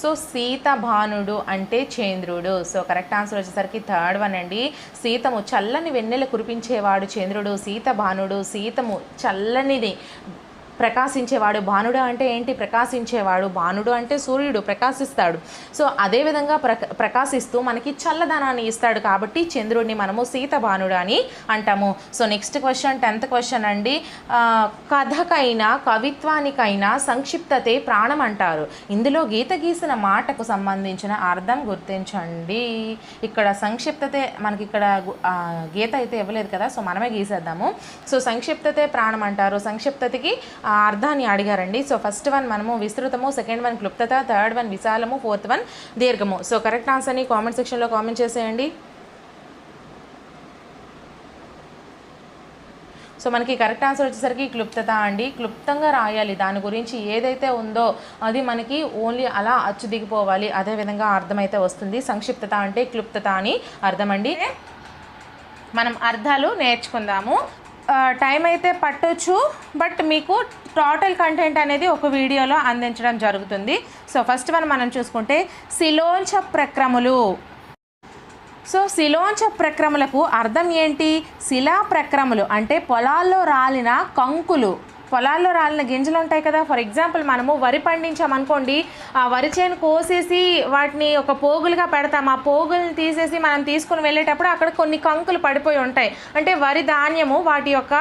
సో శీతభానుడు అంటే చంద్రుడు. సో కరెక్ట్ ఆన్సర్ వచ్చేసరికి థర్డ్ వన్ అండి. శీతము, చల్లని వెన్నెల కురిపించేవాడు చంద్రుడు. శీతభానుడు, శీతము చల్లనిది, ప్రకాశించేవాడు. భానుడు అంటే ఏంటి? ప్రకాశించేవాడు. భానుడు అంటే సూర్యుడు, ప్రకాశిస్తాడు. సో అదేవిధంగా ప్రకాశిస్తూ మనకి చల్లదనాన్ని ఇస్తాడు కాబట్టి చంద్రుడిని మనము శీతభానుడు అని అంటాము. So next question, 10th question అండి. కథకైనా కవిత్వానికైనా సంక్షిప్తతే ప్రాణం అంటారు. ఇందులో గీత గీసిన మాటకు సంబంధించిన అర్థం గుర్తించండి. ఇక్కడ సంక్షిప్తతే మనకి ఇక్కడ గీత అయితే ఇవ్వలేదు కదా, సో మనమే గీసేద్దాము. సో సంక్షిప్తతే ప్రాణం అంటారు. సంక్షిప్తతకి అర్థాన్ని అడిగారండి. సో ఫస్ట్ వన్ మనము విస్తృతము, సెకండ్ వన్ క్లుప్తత, థర్డ్ వన్ విశాలము, ఫోర్త్ వన్ దీర్ఘము. సో కరెక్ట్ ఆన్సర్ని కామెంట్ సెక్షన్లో కామెంట్ చేసేయండి. సో మనకి కరెక్ట్ ఆన్సర్ వచ్చేసరికి క్లుప్తత అండి. క్లుప్తంగా రాయాలి, దాని గురించి ఏదైతే ఉందో అది మనకి ఓన్లీ అలా అచ్చు దిగిపోవాలి, అదేవిధంగా అర్థమైతే వస్తుంది. సంక్షిప్తత అంటే క్లుప్తత అని అర్థం అండి. మనం అర్థాలు నేర్చుకుందాము. టైం అయితే పట్టొచ్చు, బట్ మీకు టోటల్ కంటెంట్ అనేది ఒక వీడియోలో అందించడం జరుగుతుంది. సో ఫస్ట్ మనం చూసుకుంటే శిలోంచ ప్రక్రములు. సో శిలోంచ ప్రక్రములకు అర్థం ఏంటి? శిలా ప్రక్రములు అంటే పొలాల్లో రాలిన కంకులు, పొలాల్లో రాలిన గింజలు ఉంటాయి కదా. ఫర్ ఎగ్జాంపుల్ మనము వరి పండించామనుకోండి, ఆ వరి చేను కోసేసి వాటిని ఒక పోగులుగా పెడతాం. ఆ పోగులను తీసేసి మనం తీసుకుని వెళ్ళేటప్పుడు అక్కడ కొన్ని కంకులు పడిపోయి ఉంటాయి. అంటే వరి ధాన్యము వాటి యొక్క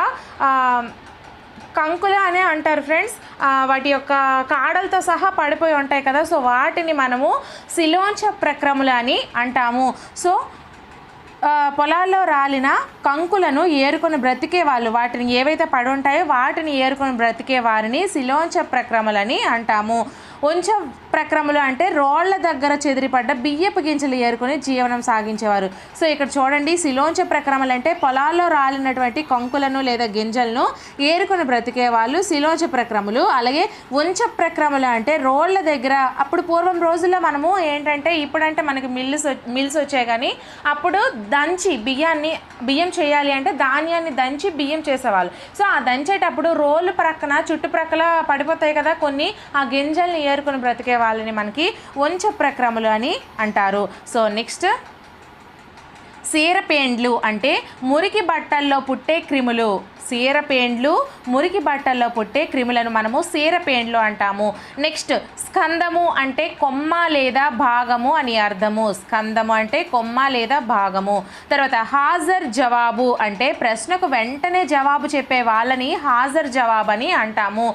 కంకులు అనే అంటారు ఫ్రెండ్స్. వాటి యొక్క కాడలతో సహా పడిపోయి ఉంటాయి కదా. సో వాటిని మనము శిలోంచ ప్రక్రములు అని అంటాము. సో పొలాల్లో రాలిన కంకులను ఏరుకొని బ్రతికే వాళ్ళు, వాటిని ఏవైతే పడి ఉంటాయో వాటిని ఏరుకొని బ్రతికే వారిని శిలోంచ ప్రక్రములని అంటాము. ఉంచ ప్రక్రములు అంటే రోళ్ల దగ్గర చెదిరిపడ్డ బియ్యపు గింజలు ఏరుకొని జీవనం సాగించేవారు. సో ఇక్కడ చూడండి, శిలోంచ ప్రక్రములు అంటే పొలాల్లో రాలినటువంటి కంకులను లేదా గింజలను ఏరుకొని బ్రతికే వాళ్ళు శిలోంచ ప్రక్రములు. అలాగే ఉంచ ప్రక్రములు అంటే రోళ్ల దగ్గర, అప్పుడు పూర్వం రోజుల్లో మనము ఏంటంటే, ఇప్పుడంటే మనకి మిల్స్ వచ్చాయి, కానీ అప్పుడు దంచి బియ్యం చేయాలి అంటే ధాన్యాన్ని దంచి బియ్యం చేసేవాళ్ళు. సో ఆ దంచేటప్పుడు రోలు ప్రక్కన చుట్టుప్రక్కల పడిపోతాయి కదా కొన్ని, ఆ గింజల్ని ఏరుకొని బ్రతికే వాళ్ళని మనకి వంచ ప్రక్రములు అని అంటారు. సో నెక్స్ట్ సీరపేండ్లు అంటే మురికి బట్టల్లో పుట్టే క్రిములు. సీరపేండ్లు మురికి బట్టల్లో పుట్టే క్రిములను మనము సీరపేండ్లు అంటాము. నెక్స్ట్ స్కందము అంటే కొమ్మ లేదా భాగము అని అర్థము. స్కందము అంటే కొమ్మ లేదా భాగము. తర్వాత హాజర్ జవాబు అంటే ప్రశ్నకు వెంటనే జవాబు చెప్పే వాళ్ళని హాజర్ జవాబు అని అంటాము.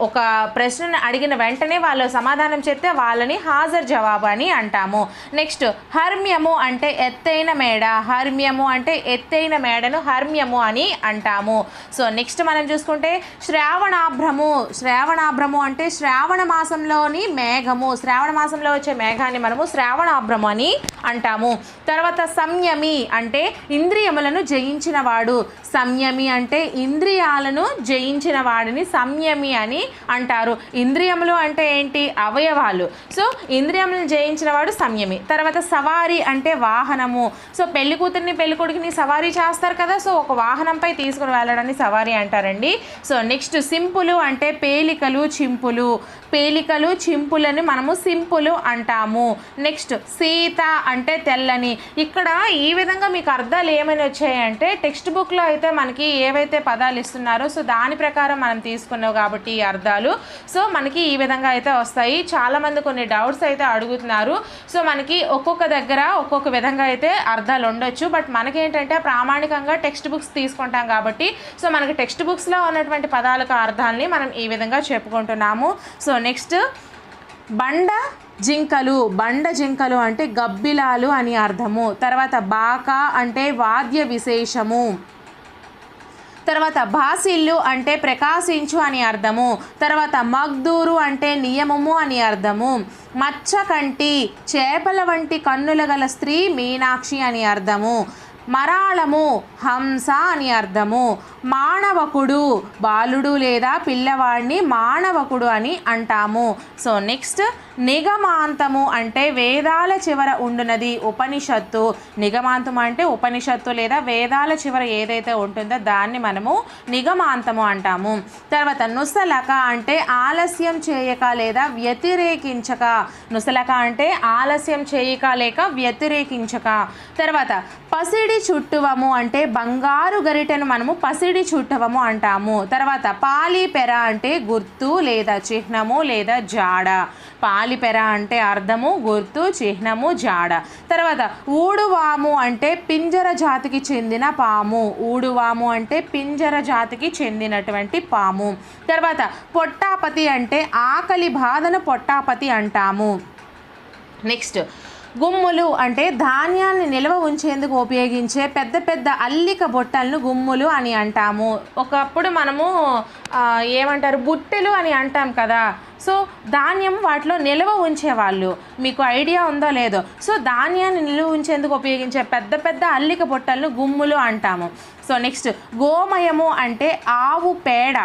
ఒక ప్రశ్నను అడిగిన వెంటనే వాళ్ళు సమాధానం చెప్తే వాళ్ళని హాజర్ జవాబు అని అంటాము. నెక్స్ట్ హర్మ్యము అంటే ఎత్తైన మేడ. హర్మ్యము అంటే ఎత్తైన మేడను హర్మ్యము అని అంటాము. సో నెక్స్ట్ మనం చూసుకుంటే శ్రావణాభ్రము. శ్రావణాభ్రము అంటే శ్రావణ మాసంలోని మేఘము. శ్రావణ మాసంలో వచ్చే మేఘాన్ని మనము శ్రావణాభ్రము అని అంటాము. తర్వాత సంయమి అంటే ఇంద్రియములను జయించిన వాడు. సంయమి అంటే ఇంద్రియాలను జయించిన వాడిని సంయమి అని అంటారు. ఇంద్రియములు అంటే ఏంటి? అవయవాలు. సో ఇంద్రియములను జయించిన వాడు సంయమి. తర్వాత సవారి అంటే వాహనము. సో పెళ్లి కూతుర్ని పెళ్లి కొడుకుని సవారీ చేస్తారు కదా, సో ఒక వాహనంపై తీసుకుని వెళ్ళడాన్ని సవారీ అంటారండి. సో నెక్స్ట్ సింపులు అంటే పేలికలు చింపులు. పేలికలు చింపులని మనము సింపులు అంటాము. నెక్స్ట్ సీత అంటే తెల్లని. ఇక్కడ ఈ విధంగా మీకు అర్థాలు ఏమైనా వచ్చాయంటే, టెక్స్ట్ బుక్లో అయితే మనకి ఏవైతే పదాలు ఇస్తున్నారో సో దాని ప్రకారం మనం తీసుకున్నాం కాబట్టి ఈ అర్థాలు సో మనకి ఈ విధంగా అయితే వస్తాయి. చాలామంది కొన్ని డౌట్స్ అయితే అడుగుతున్నారు. సో మనకి ఒక్కొక్క దగ్గర ఒక్కొక్క విధంగా అయితే అర్థాలు ఉండొచ్చు, బట్ మనకేంటంటే ప్రామాణికంగా టెక్స్ట్ బుక్స్ తీసుకుంటాం కాబట్టి సో మనకి టెక్స్ట్ బుక్స్లో ఉన్నటువంటి పదాలకు అర్థాలని మనం ఈ విధంగా చెప్పుకుంటున్నాము. సో నెక్స్ట్ బండ జింకలు. బండ జింకలు అంటే గబ్బిలాలు అని అర్థము. తర్వాత బాకా అంటే వాద్య విశేషము. తర్వాత భాసిల్లు అంటే ప్రకాశించు అని అర్థము. తర్వాత మగ్దూరు అంటే నియమము అని అర్థము. మచ్చకంటి చేపల వంటి కన్నుల గల స్త్రీ మీనాక్షి అని అర్థము. మరాళము హంస అని అర్థము. మానవకుడు బాలుడు లేదా పిల్లవాడిని మానవకుడు అని అంటాము. సో నెక్స్ట్ నిగమాంతము అంటే వేదాల చివర ఉండునది ఉపనిషత్తు. నిగమాంతము అంటే ఉపనిషత్తు లేదా వేదాల చివర ఏదైతే ఉంటుందో దాన్ని మనము నిగమాంతము అంటాము. తర్వాత నుసలక అంటే ఆలస్యం చేయక లేదా వ్యతిరేకించక. నుసలక అంటే ఆలస్యం చేయక లేక వ్యతిరేకించక. తర్వాత పసిడి చుట్టువము అంటే బంగారు గరిటెను మనము పసిడి చుట్టవము అంటాము. తర్వాత పాలిపెర అంటే గుర్తు లేదా చిహ్నము లేదా జాడ. పాలిపెర అంటే అర్థము, గుర్తు, చిహ్నము, జాడ. తర్వాత ఊడువాము అంటే పింజర జాతికి చెందిన పాము. ఊడువాము అంటే పింజర జాతికి చెందినటువంటి పాము. తర్వాత పొట్టాపతి అంటే ఆకలి బాధను పొట్టాపతి అంటాము. నెక్స్ట్ గుమ్ములు అంటే ధాన్యాన్ని నిల్వ ఉంచేందుకు ఉపయోగించే పెద్ద పెద్ద అల్లిక బొట్టలను గుమ్ములు అని అంటాము. ఒకప్పుడు మనము ఏమంటారు బుట్టెలు అని అంటాం కదా. సో ధాన్యం వాటిలో నిల్వ ఉంచేవాళ్ళు. మీకు ఐడియా ఉందో లేదో. సో ధాన్యాన్ని నిల్వ ఉంచేందుకు ఉపయోగించే పెద్ద పెద్ద అల్లిక బొట్టలను గుమ్ములు అంటాము. సో నెక్స్ట్ గోమయము అంటే ఆవు పేడ.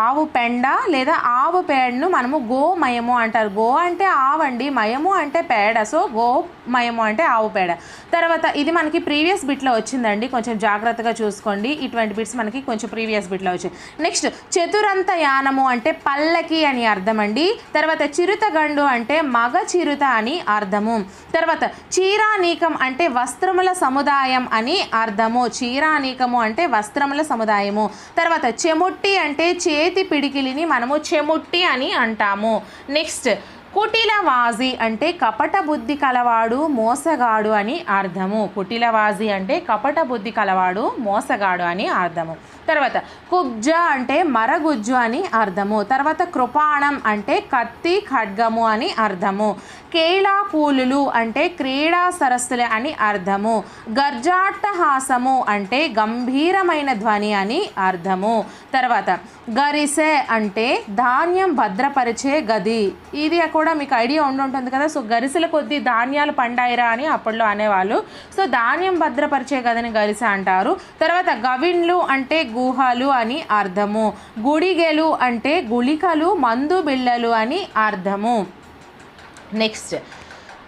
ఆవు పెండ లేదా ఆవు పేడను మనము గోమయము అంటారు. గో అంటే ఆవండి, మయము అంటే పేడ. సో గోమయము అంటే ఆవు పేడ. తర్వాత ఇది మనకి ప్రీవియస్ బిట్లో వచ్చిందండి, కొంచెం జాగ్రత్తగా చూసుకోండి. ఇటువంటి బిట్స్ మనకి కొంచెం ప్రీవియస్ బిట్లో వచ్చాయి. నెక్స్ట్ చతురంత యానము అంటే పల్లకి అని అర్థం అండి. తర్వాత చిరుతగండు అంటే మగ చిరుత అని అర్థము. తర్వాత చీరానీకం అంటే వస్త్రముల సముదాయం అని అర్థము. చీరానీకము అంటే వస్త్రముల సముదాయము. తర్వాత చెముట్టి అంటే చేతి పిడికిలిని మనము చెముట్టి అని అంటాము. నెక్స్ట్ కుటిలవాజి అంటే కపట బుద్ధి కలవాడు, మోసగాడు అని అర్థము. కుటిలవాజి అంటే కపట బుద్ధి కలవాడు, మోసగాడు అని అర్థము. తర్వాత కుబ్జ అంటే మరగుజ్జు అని అర్థము. తర్వాత కృపాణం అంటే కత్తి ఖడ్గము అని అర్థము. కేళాకూలులు అంటే క్రీడా సరస్సులే అని అర్థము. గర్జాట్టహాసము అంటే గంభీరమైన ధ్వని అని అర్థము. తర్వాత గరిసె అంటే ధాన్యం భద్రపరిచే గది. ఇది కూడా మీకు ఐడియా ఉండుంటుంది కదా. సో గరిసెల కొద్దీ ధాన్యాలు పండాయిరా అని అప్పట్లో అనేవాళ్ళు. సో ధాన్యం భద్రపరిచే గదిని గరిసె అంటారు. తర్వాత గవిన్లు అంటే గుహలు అని అర్థము. గుడిగెలు అంటే గుళికలు, మందు బిళ్ళలు అని అర్థము. నెక్స్ట్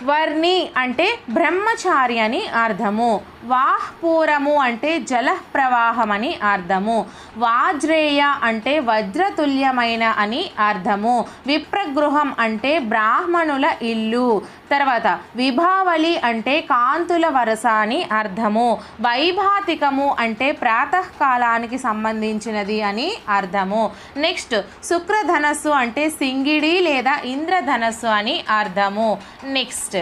వర్ణి అంటే బ్రహ్మచారి అని అర్థము. వాహ్పూరము అంటే జల ప్రవాహం అని అర్థము. వాజ్రేయ అంటే వజ్రతుల్యమైన అని అర్థము. విప్రగృహం అంటే బ్రాహ్మణుల ఇల్లు. తర్వాత విభావళి అంటే కాంతుల వరస అని అర్థము. వైభాతికము అంటే ప్రాతకాలానికి సంబంధించినది అని అర్థము. నెక్స్ట్ శుక్రధనస్సు అంటే సింగిడి లేదా ఇంద్రధనస్సు అని అర్థము. నెక్స్ట్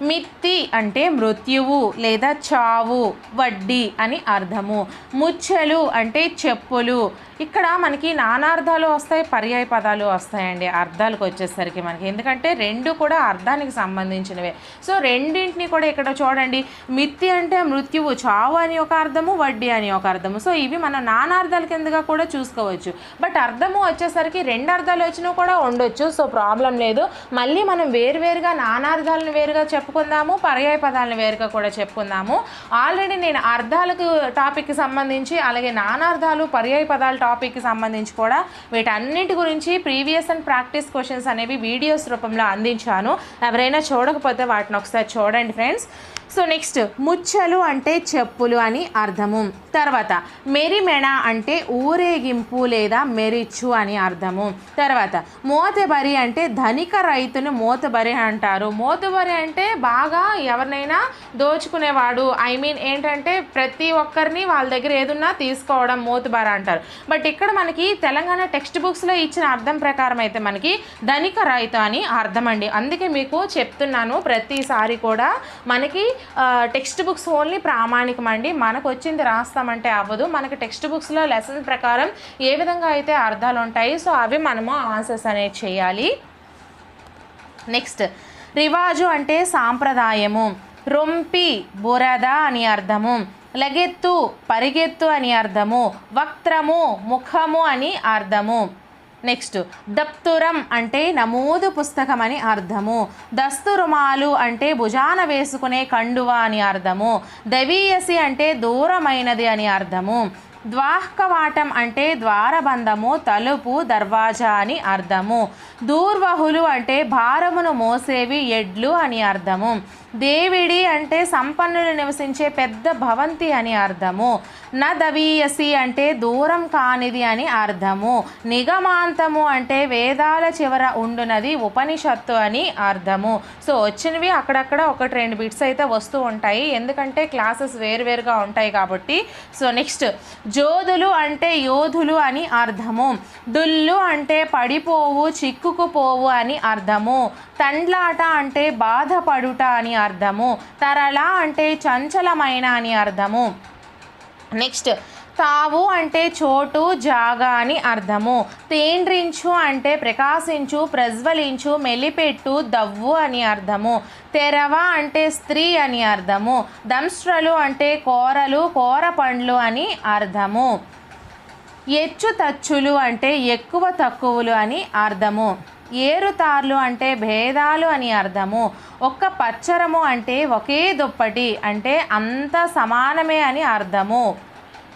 మిత్తి అంటే మృత్యువు లేదా చావు, వడ్డీ అని అర్థము. ముచ్చెలు అంటే చెప్పులు. ఇక్కడ మనకి నానార్థాలు వస్తాయి, పర్యాయ పదాలు వస్తాయండి అర్థాలకు వచ్చేసరికి మనకి, ఎందుకంటే రెండు కూడా అర్థానికి సంబంధించినవే. సో రెండింటిని కూడా ఇక్కడ చూడండి, మిత్తి అంటే మృత్యువు, చావు అని ఒక అర్థము, వడ్డీ అని ఒక అర్థము. సో ఇవి మనం నానార్థాల కిందగా కూడా చూసుకోవచ్చు. బట్ అర్థము వచ్చేసరికి రెండు అర్థాలు వచ్చినా కూడా ఉండొచ్చు. సో ప్రాబ్లం లేదు. మళ్ళీ మనం వేరువేరుగా నానార్థాలను వేరుగా చెప్పుకుందాము, పర్యాయ పదాలను వేరుగా కూడా చెప్పుకుందాము. ఆల్రెడీ నేను అర్థాలకు టాపిక్కి సంబంధించి, అలాగే నానార్థాలు, పర్యాయ పదాలు టాపిక్కి సంబంధించి కూడా వీటన్నిటి గురించి ప్రీవియస్ అండ్ ప్రాక్టీస్ క్వశ్చన్స్ అనేవి వీడియోస్ రూపంలో అందించాను. ఎవరైనా చూడకపోతే వాటిని ఒకసారి చూడండి ఫ్రెండ్స్. సో నెక్స్ట్ ముచ్చెలు అంటే చెప్పులు అని అర్థము. తర్వాత మెరిమెణ అంటే ఊరేగింపు లేదా మెరిచ్చు అని అర్థము. తర్వాత మోతబరి అంటే ధనిక రైతును మోతబరి అంటారు. మోతబరి అంటే బాగా ఎవరినైనా దోచుకునేవాడు, ఐ మీన్ ఏంటంటే ప్రతి ఒక్కరిని వాళ్ళ దగ్గర ఏదున్నా తీసుకోవడం మోతబరి అంటారు. బట్ ఇక్కడ మనకి తెలంగాణ టెక్స్ట్ బుక్స్లో ఇచ్చిన అర్థం ప్రకారం అయితే మనకి ధనిక రైతు అని అర్థం అండి. అందుకే మీకు చెప్తున్నాను ప్రతిసారి కూడా మనకి టెక్స్ట్ బుక్స్ ఓన్లీ ప్రామాణికం అండి. మనకు వచ్చింది రాస్తామంటే అవ్వదు. మనకి టెక్స్ట్ బుక్స్లో లెసన్ ప్రకారం ఏ విధంగా అయితే అర్థాలు ఉంటాయి, సో అవి మనము ఆన్సర్స్ అనేది చేయాలి. నెక్స్ట్ రివాజు అంటే సాంప్రదాయము. రొంపి బురద అని అర్థము. లగెత్తు పరిగెత్తు అని అర్థము. వక్త్రము ముఖము అని అర్థము. నెక్స్ట్ దప్తురం అంటే నమోదు పుస్తకం అని అర్థము. దస్తురుమాలు అంటే భుజాన వేసుకునే కండువ అని అర్థము. దవీయసి అంటే దూరమైనది అని అర్థము. ద్వాహ్కవాటం అంటే ద్వారబంధము, తలుపు, దర్వాజా అని అర్థము. దూర్వహులు అంటే భారమును మోసేవి, ఎడ్లు అని అర్థము. దేవిడి అంటే సంపన్నులు నివసించే పెద్ద భవంతి అని అర్థము. నదవీయసి అంటే దూరం కానిది అని అర్థము. నిగమాంతము అంటే వేదాల చివర ఉండునది, ఉపనిషత్తు అని అర్థము. సో వచ్చినవి అక్కడక్కడ ఒకటి రెండు బిట్స్ అయితే వస్తూ ఉంటాయి, ఎందుకంటే క్లాసెస్ వేరువేరుగా ఉంటాయి కాబట్టి. సో నెక్స్ట్ జోధులు అంటే యోధులు అని అర్థము. దుల్లు అంటే పడిపోవు, చిక్కుకుపోవు అని అర్థము. తండ్లాట అంటే బాధపడుట అని అర్థము. తరళ అంటే చంచలమైన అని అర్థము. నెక్స్ట్ తావు అంటే చోటు, జాగా అని అర్థము. తేండ్రించు అంటే ప్రకాశించు, ప్రజ్వలించు, మెలిపెట్టు, దవ్వు అని అర్థము. తెరవ అంటే స్త్రీ అని అర్థము. దంస్ట్రలు అంటే కోరలు, కోర పండ్లు అని అర్థము. ఎచ్చు తచ్చులు అంటే ఎక్కువ తక్కువలు అని అర్థము. ఏరుతార్లు అంటే భేదాలు అని అర్థము. ఒక్క పచ్చరము అంటే ఒకే దుప్పటి అంటే అంత సమానమే అని అర్థము.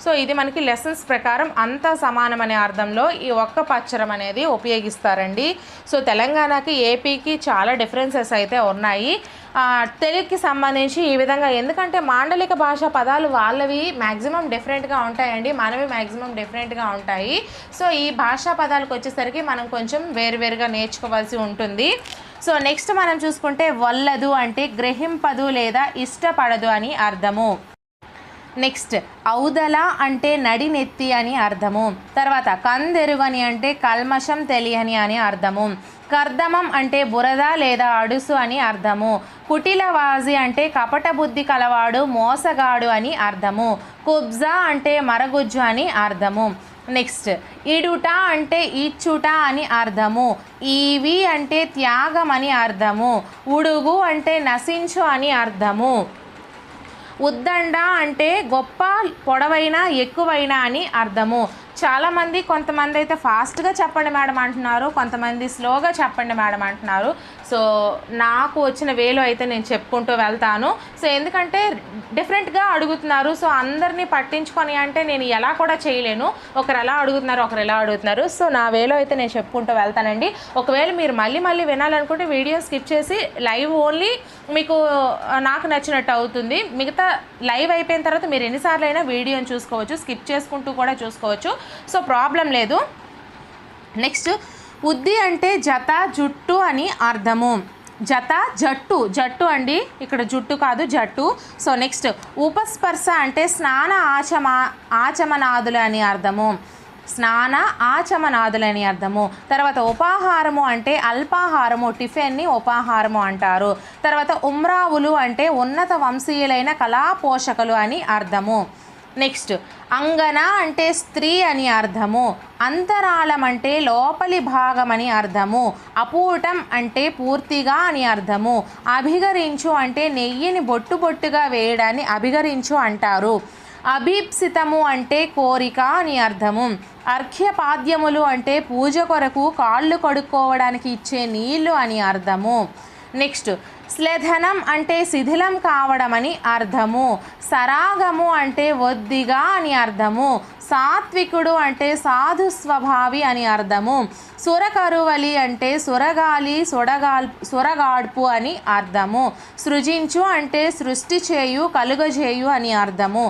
సో ఇది మనకి లెసన్స్ ప్రకారం అంతా సమానం అనే అర్థంలో ఈ ఒక్క పచ్చరం అనేది ఉపయోగిస్తారండి. సో తెలంగాణకి ఏపీకి చాలా డిఫరెన్సెస్ అయితే ఉన్నాయి. తెలుగుకి సంబంధించి ఈ విధంగా, ఎందుకంటే మాండలిక భాష పదాలు వాళ్ళవి మ్యాక్సిమం డిఫరెంట్గా ఉంటాయండి, మనవి మ్యాక్సిమం డిఫరెంట్గా ఉంటాయి. సో ఈ భాషా పదాలకు వచ్చేసరికి మనం కొంచెం వేరువేరుగా నేర్చుకోవాల్సి ఉంటుంది. సో నెక్స్ట్ మనం చూసుకుంటే వల్లదు అంటే గ్రహింపదు లేదా ఇష్టపడదు అని అర్థము. నెక్స్ట్ ఔదల అంటే నడినెత్తి అని అర్థము. తర్వాత కందెరుగని అంటే కల్మషం తెలియని అని అర్థము. కర్దమం అంటే బురద లేదా అడుసు అని అర్థము. కుటిలవాజి అంటే కపట బుద్ధి కలవాడు, మోసగాడు అని అర్థము. కుబ్జా అంటే మరగుజ్జు అని అర్థము. నెక్స్ట్ ఇడుట అంటే ఇచ్చుట అని అర్థము. ఈవి అంటే త్యాగం అని అర్థము. ఉడుగు అంటే నశించు అని అర్థము. ఉద్దండ అంటే గొప్ప, పొడవైన, ఎక్కువైన అని అర్థము. చాలామంది కొంతమంది అయితే ఫాస్ట్గా చెప్పండి మేడం అంటున్నారు, కొంతమంది స్లోగా చెప్పండి మేడం అంటున్నారు. సో నాకు వచ్చిన వేలో అయితే నేను చెప్పుకుంటూ వెళ్తాను. సో ఎందుకంటే డిఫరెంట్గా అడుగుతున్నారు, సో అందరినీ పట్టించుకొని అంటే నేను ఎలా కూడా చేయలేను. ఒకరు ఎలా అడుగుతున్నారు, ఒకరు ఎలా అడుగుతున్నారు. సో నా వేలో అయితే నేను చెప్పుకుంటూ వెళ్తానండి. ఒకవేళ మీరు మళ్ళీ వినాలనుకుంటే వీడియో స్కిప్ చేసి లైవ్ ఓన్లీ మీకు నాకు నచ్చినట్టు అవుతుంది. మిగతా లైవ్ అయిపోయిన తర్వాత మీరు ఎన్నిసార్లు అయినా వీడియోని చూసుకోవచ్చు, స్కిప్ చేసుకుంటూ కూడా చూసుకోవచ్చు. సో ప్రాబ్లం లేదు. నెక్స్ట్ ఉద్ది అంటే జత, జుట్టు అని అర్థము. జత జట్టు, జట్టు అండి, ఇక్కడ జుట్టు కాదు జట్టు. సో నెక్స్ట్ ఉపస్పర్శ అంటే స్నాన ఆచమనాదులు అని అర్థము. స్నాన ఆచమనాదులు అని అర్థము. తర్వాత ఉపాహారము అంటే అల్పాహారము, టిఫిన్ని ఉపాహారము అంటారు. తర్వాత ఉమ్రావులు అంటే ఉన్నత వంశీయులైన కళా పోషకులు అని అర్థము. నెక్స్ట్ అంగన అంటే స్త్రీ అని అర్థము. అంతరాళం అంటే లోపలి భాగం అని అర్థము. అపూటం అంటే పూర్తిగా అని అర్థము. అభిగరించు అంటే నెయ్యిని బొట్టు బొట్టుగా వేయడాన్ని అభిగరించు అంటారు. అభీప్సితము అంటే కోరిక అని అర్థము. అర్ఘ్యపాద్యములు అంటే పూజ కొరకు కాళ్ళు కడుక్కోవడానికి ఇచ్చే నీళ్లు అని అర్థము. నెక్స్ట్ స్లెధనం అంటే శిథిలం కావడం అని అర్థము. సరాగము అంటే ఒద్దిగా అని అర్థము. సాత్వికుడు అంటే సాధు స్వభావి అని అర్థము. సురకరువలి అంటే సురగాలి, సురగాడ్పు అని అర్థము. సృజించు అంటే సృష్టి చేయు, కలుగజేయు అని అర్థము.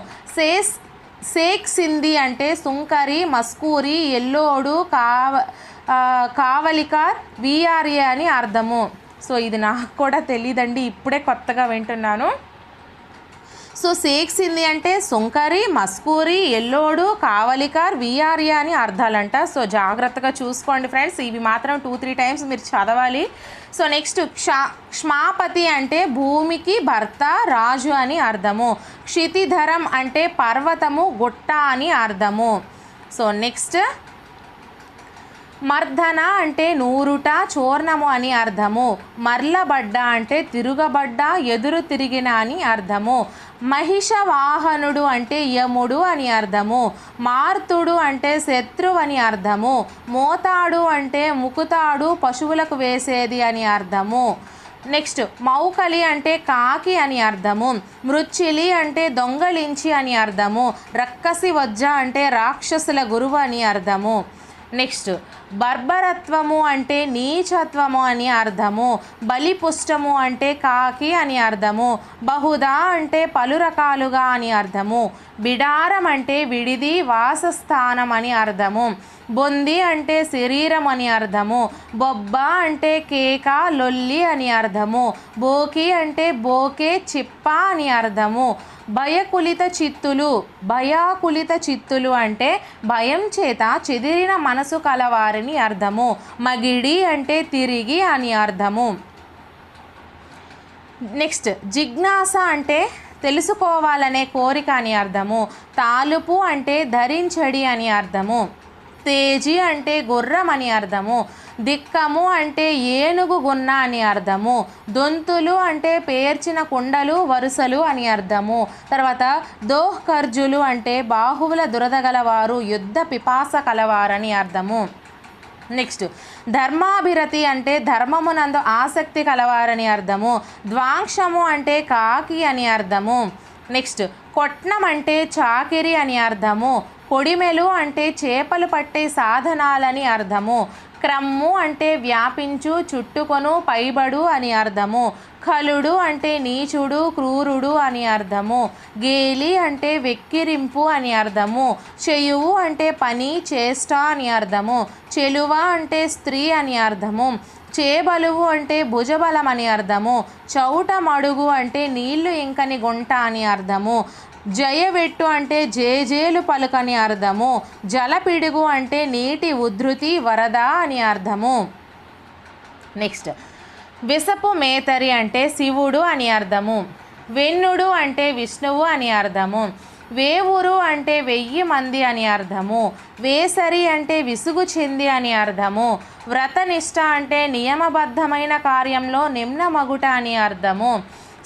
సేక్ సింధి అంటే సుంకరి, మస్కూరి, ఎల్లోడు, కావలికార్, విఆర్ఏ అని అర్థము. సో ఇది నాకు కూడా తెలియదండి, ఇప్పుడే కొత్తగా వింటున్నాను. సో సేక్ సింధి అంటే సుంకరి, మస్కూరి, ఎల్లోడు, కావలికార్, విఆర్ఏ అని అర్థాలంట. సో జాగ్రత్తగా చూసుకోండి ఫ్రెండ్స్, ఇవి మాత్రం 2-3 టైమ్స్ మీరు చదవాలి. సో నెక్స్ట్ క్ష్మాపతి అంటే భూమికి భర్త, రాజు అని అర్థము. క్షితిధరం అంటే పర్వతము, గుట్ట అని అర్థము. సో నెక్స్ట్ మర్దన అంటే నూరుట, చూర్ణము అని అర్థము. మర్లబడ్డ అంటే తిరుగబడ్డ, ఎదురు తిరిగిన అని అర్థము. మహిష వాహనుడు అంటే యముడు అని అర్థము. మార్తుడు అంటే శత్రువు అని అర్థము. మోతాడు అంటే ముకుతాడు, పశువులకు వేసేది అని అర్థము. నెక్స్ట్ మౌకలి అంటే కాకి అని అర్థము. మృచ్చిలి అంటే దొంగలించి అని అర్థము. రక్కసి వజ్జ అంటే రాక్షసుల గురువు అని అర్థము. నెక్స్ట్ బర్బరత్వము అంటే నీచత్వము అని అర్థము. బలిపుష్టము అంటే కాకి అని అర్థము. బహుదా అంటే పలు రకాలుగా అని అర్థము. బిడారం అంటే విడిది, వాసస్థానం అని అర్థము. బొంది అంటే శరీరం అని అర్థము. బొబ్బ అంటే కేక, లొల్లి అని అర్థము. బోకి అంటే బోకే, చిప్ప అని అర్థము. భయాకులిత చిత్తులు అంటే భయం చేత చెదిరిన మనసు కలవారిని అర్థము. మగిడి అంటే తిరిగి అని అర్థము. నెక్స్ట్ జిజ్ఞాస అంటే తెలుసుకోవాలనే కోరిక అని అర్థము. తాలుపు అంటే ధరించడి అని అర్థము. తేజి అంటే గుర్రం అని అర్థము. దిక్కము అంటే ఏనుగు గున్న అని అర్థము. దొంతులు అంటే పేర్చిన కుండలు, వరుసలు అని అర్థము. తర్వాత దోహ్కర్జులు అంటే బాహువుల దురదగలవారు, యుద్ధ పిపాస కలవారని అర్థము. నెక్స్ట్ ధర్మాభిరతి అంటే ధర్మమునందు ఆసక్తి కలవారని అర్థము. ద్వాంక్షము అంటే కాకి అని అర్థము. నెక్స్ట్ కొట్నం అంటే చాకిరి అని అర్థము. కొడిమెలు అంటే చేపలు పట్టే సాధనాలని అర్థము. క్రమ్ము అంటే వ్యాపించు, చుట్టుకొను, పైబడు అని అర్థము. ఖలుడు అంటే నీచుడు, క్రూరుడు అని అర్థము. గేలి అంటే వెక్కిరింపు అని అర్థము. చేయువు అంటే పని, చేష్ట అని అర్థము. చెలువ అంటే స్త్రీ అని అర్థము. చేబలువు అంటే భుజబలం అని అర్థము. చౌట మడుగు అంటే నీళ్లు ఇంకని గుంట అని అర్థము. జయవెట్టు అంటే జేజేలు పలుకని అర్థము. జలపిడుగు అంటే నీటి ఉధృతి, వరద అని అర్థము. నెక్స్ట్ విసపు మేతరి అంటే శివుడు అని అర్థము. వెన్నుడు అంటే విష్ణువు అని అర్థము. వేవురు అంటే 1000 మంది అని అర్థము. వేసరి అంటే విసుగు చెంది అని అర్థము. వ్రతనిష్ట అంటే నియమబద్ధమైన కార్యంలో నిమ్నమగుట అని అర్థము.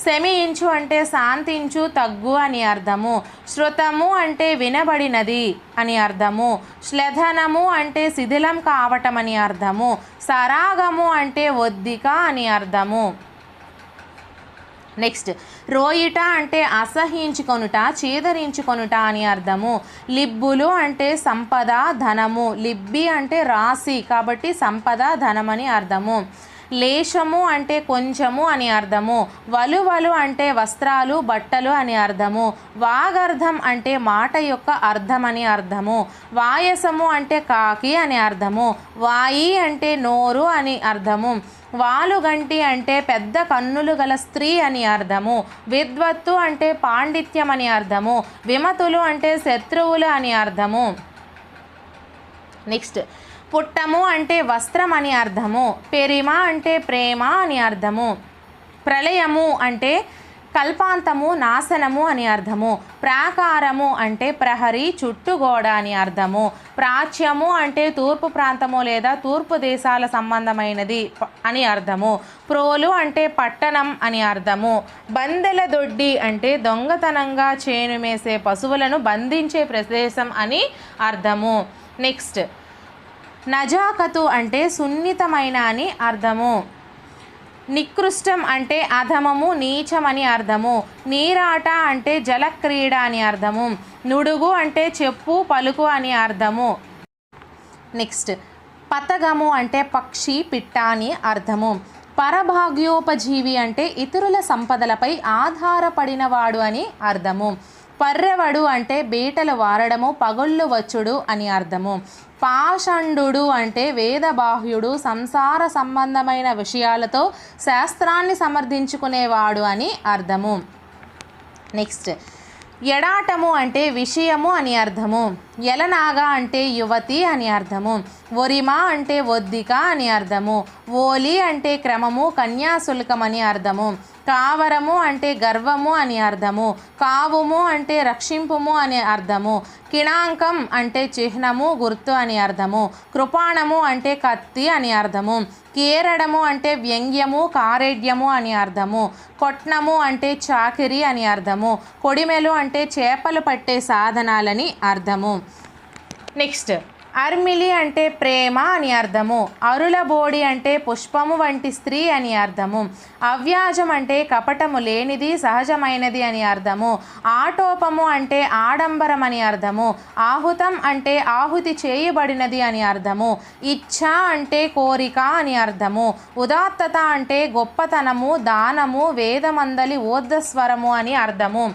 శమించు అంటే శాంతించు, తగ్గు అని అర్థము. శృతము అంటే వినబడినది అని అర్థము. శ్లథనము అంటే శిథిలం కావటం అని అర్థము. సరాగము అంటే ఒద్దిక అని అర్థము. నెక్స్ట్ రోయిట అంటే అసహించుకొనుట, చీదరించుకొనుట అని అర్థము. లిబ్బులు అంటే సంపద, ధనము. లిబ్బి అంటే రాశి కాబట్టి సంపద, ధనమని అర్థము. లేశము అంటే కొంచెము అని అర్థము. వలువలు అంటే వస్త్రాలు, బట్టలు అని అర్థము. వాగర్థం అంటే మాట యొక్క అర్థం అని అర్థము. వాయసము అంటే కాకి అని అర్థము. వాయి అంటే నోరు అని అర్థము. వాలుగంటి అంటే పెద్ద కన్నులు గల స్త్రీ అని అర్థము. విద్వత్తు అంటే పాండిత్యం అని అర్థము. విమతులు అంటే శత్రువులు అని అర్థము. నెక్స్ట్ పుట్టము అంటే వస్త్రం అని అర్థము. పెరిమ అంటే ప్రేమ అని అర్థము. ప్రళయము అంటే కల్పాంతము, నాశనము అని అర్థము. ప్రాకారము అంటే ప్రహరీ, చుట్టుగోడ అని అర్థము. ప్రాచ్యము అంటే తూర్పు ప్రాంతము లేదా తూర్పు దేశాల సంబంధమైనది అని అర్థము. ప్రోలు అంటే పట్టణం అని అర్థము. బందెల దొడ్డి అంటే దొంగతనంగా చేను మేసే పశువులను బంధించే ప్రదేశం అని అర్థము. నెక్స్ట్ నజాకతు అంటే సున్నితమైన అని అర్థము. నికృష్టం అంటే అధమము, నీచమని అర్థము. నీరాట అంటే జలక్రీడ అని అర్థము. నుడుగు అంటే చెప్పు, పలుకు అని అర్థము. నెక్స్ట్ పతగము అంటే పక్షి, పిట్ట అని అర్థము. పరభాగ్యోపజీవి అంటే ఇతరుల సంపదలపై ఆధారపడినవాడు అని అర్థము. పర్రెవడు అంటే బీటలు వారడము, పగుళ్ళు వచ్చుడు అని అర్థము. పాషండు అంటే వేదబాహ్యుడు, సంసార సంబంధమైన విషయాలతో శాస్త్రాన్ని సమర్థించుకునేవాడు అని అర్థము. నెక్స్ట్ ఎడాటము అంటే విషయము అని అర్థము. ఎలనాగా అంటే యువతి అని అర్థము. ఒరిమ అంటే ఒద్దిక అని అర్థము. ఓలి అంటే క్రమము, కన్యాశుల్కం అని అర్థము. కావరము అంటే గర్వము అని అర్థము. కావుము అంటే రక్షింపుము అని అర్థము. కిణాంకం అంటే చిహ్నము, గుర్తు అని అర్థము. కృపాణము అంటే కత్తి అని అర్థము. కేరడము అంటే వ్యంగ్యము, కారేడ్యము అని అర్థము. కొట్నము అంటే చాకిరి అని అర్థము. కొడిమెలు అంటే చేపలు పట్టే సాధనాలని అర్థము. నెక్స్ట్ అర్మిలి అంటే ప్రేమ అని అర్థము. అరులబోడి అంటే పుష్పము వంటి స్త్రీ అని అర్థము. అవ్యాజం అంటే కపటము లేనిది, సహజమైనది అని అర్థము. ఆటోపము అంటే ఆడంబరం అని అర్థము. ఆహుతం అంటే ఆహుతి చేయబడినది అని అర్థము. ఇచ్ఛ అంటే కోరిక అని అర్థము. ఉదాత్తత అంటే గొప్పతనము, దానము, వేదమందలి ఊర్ధ్వస్వరము అని అర్థము.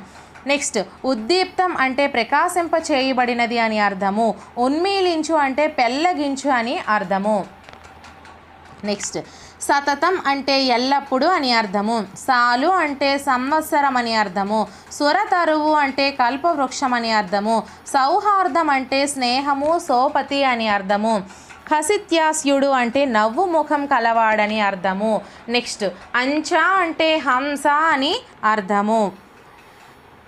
నెక్స్ట్ ఉద్దీప్తం అంటే ప్రకాశింప చేయబడినది అని అర్థము. ఉన్మీలించు అంటే పెళ్ళగించు అని అర్థము. నెక్స్ట్ సతతం అంటే ఎల్లప్పుడూ అని అర్థము. సాలు అంటే సంవత్సరం అని అర్థము. సురతరువు అంటే కల్పవృక్షం అని అర్థము. సౌహార్దం అంటే స్నేహము, సోపతి అని అర్థము. హసిత్యాస్యుడు అంటే నవ్వు ముఖం కలవాడని అర్థము. నెక్స్ట్ అంచ అంటే హంస అని అర్థము.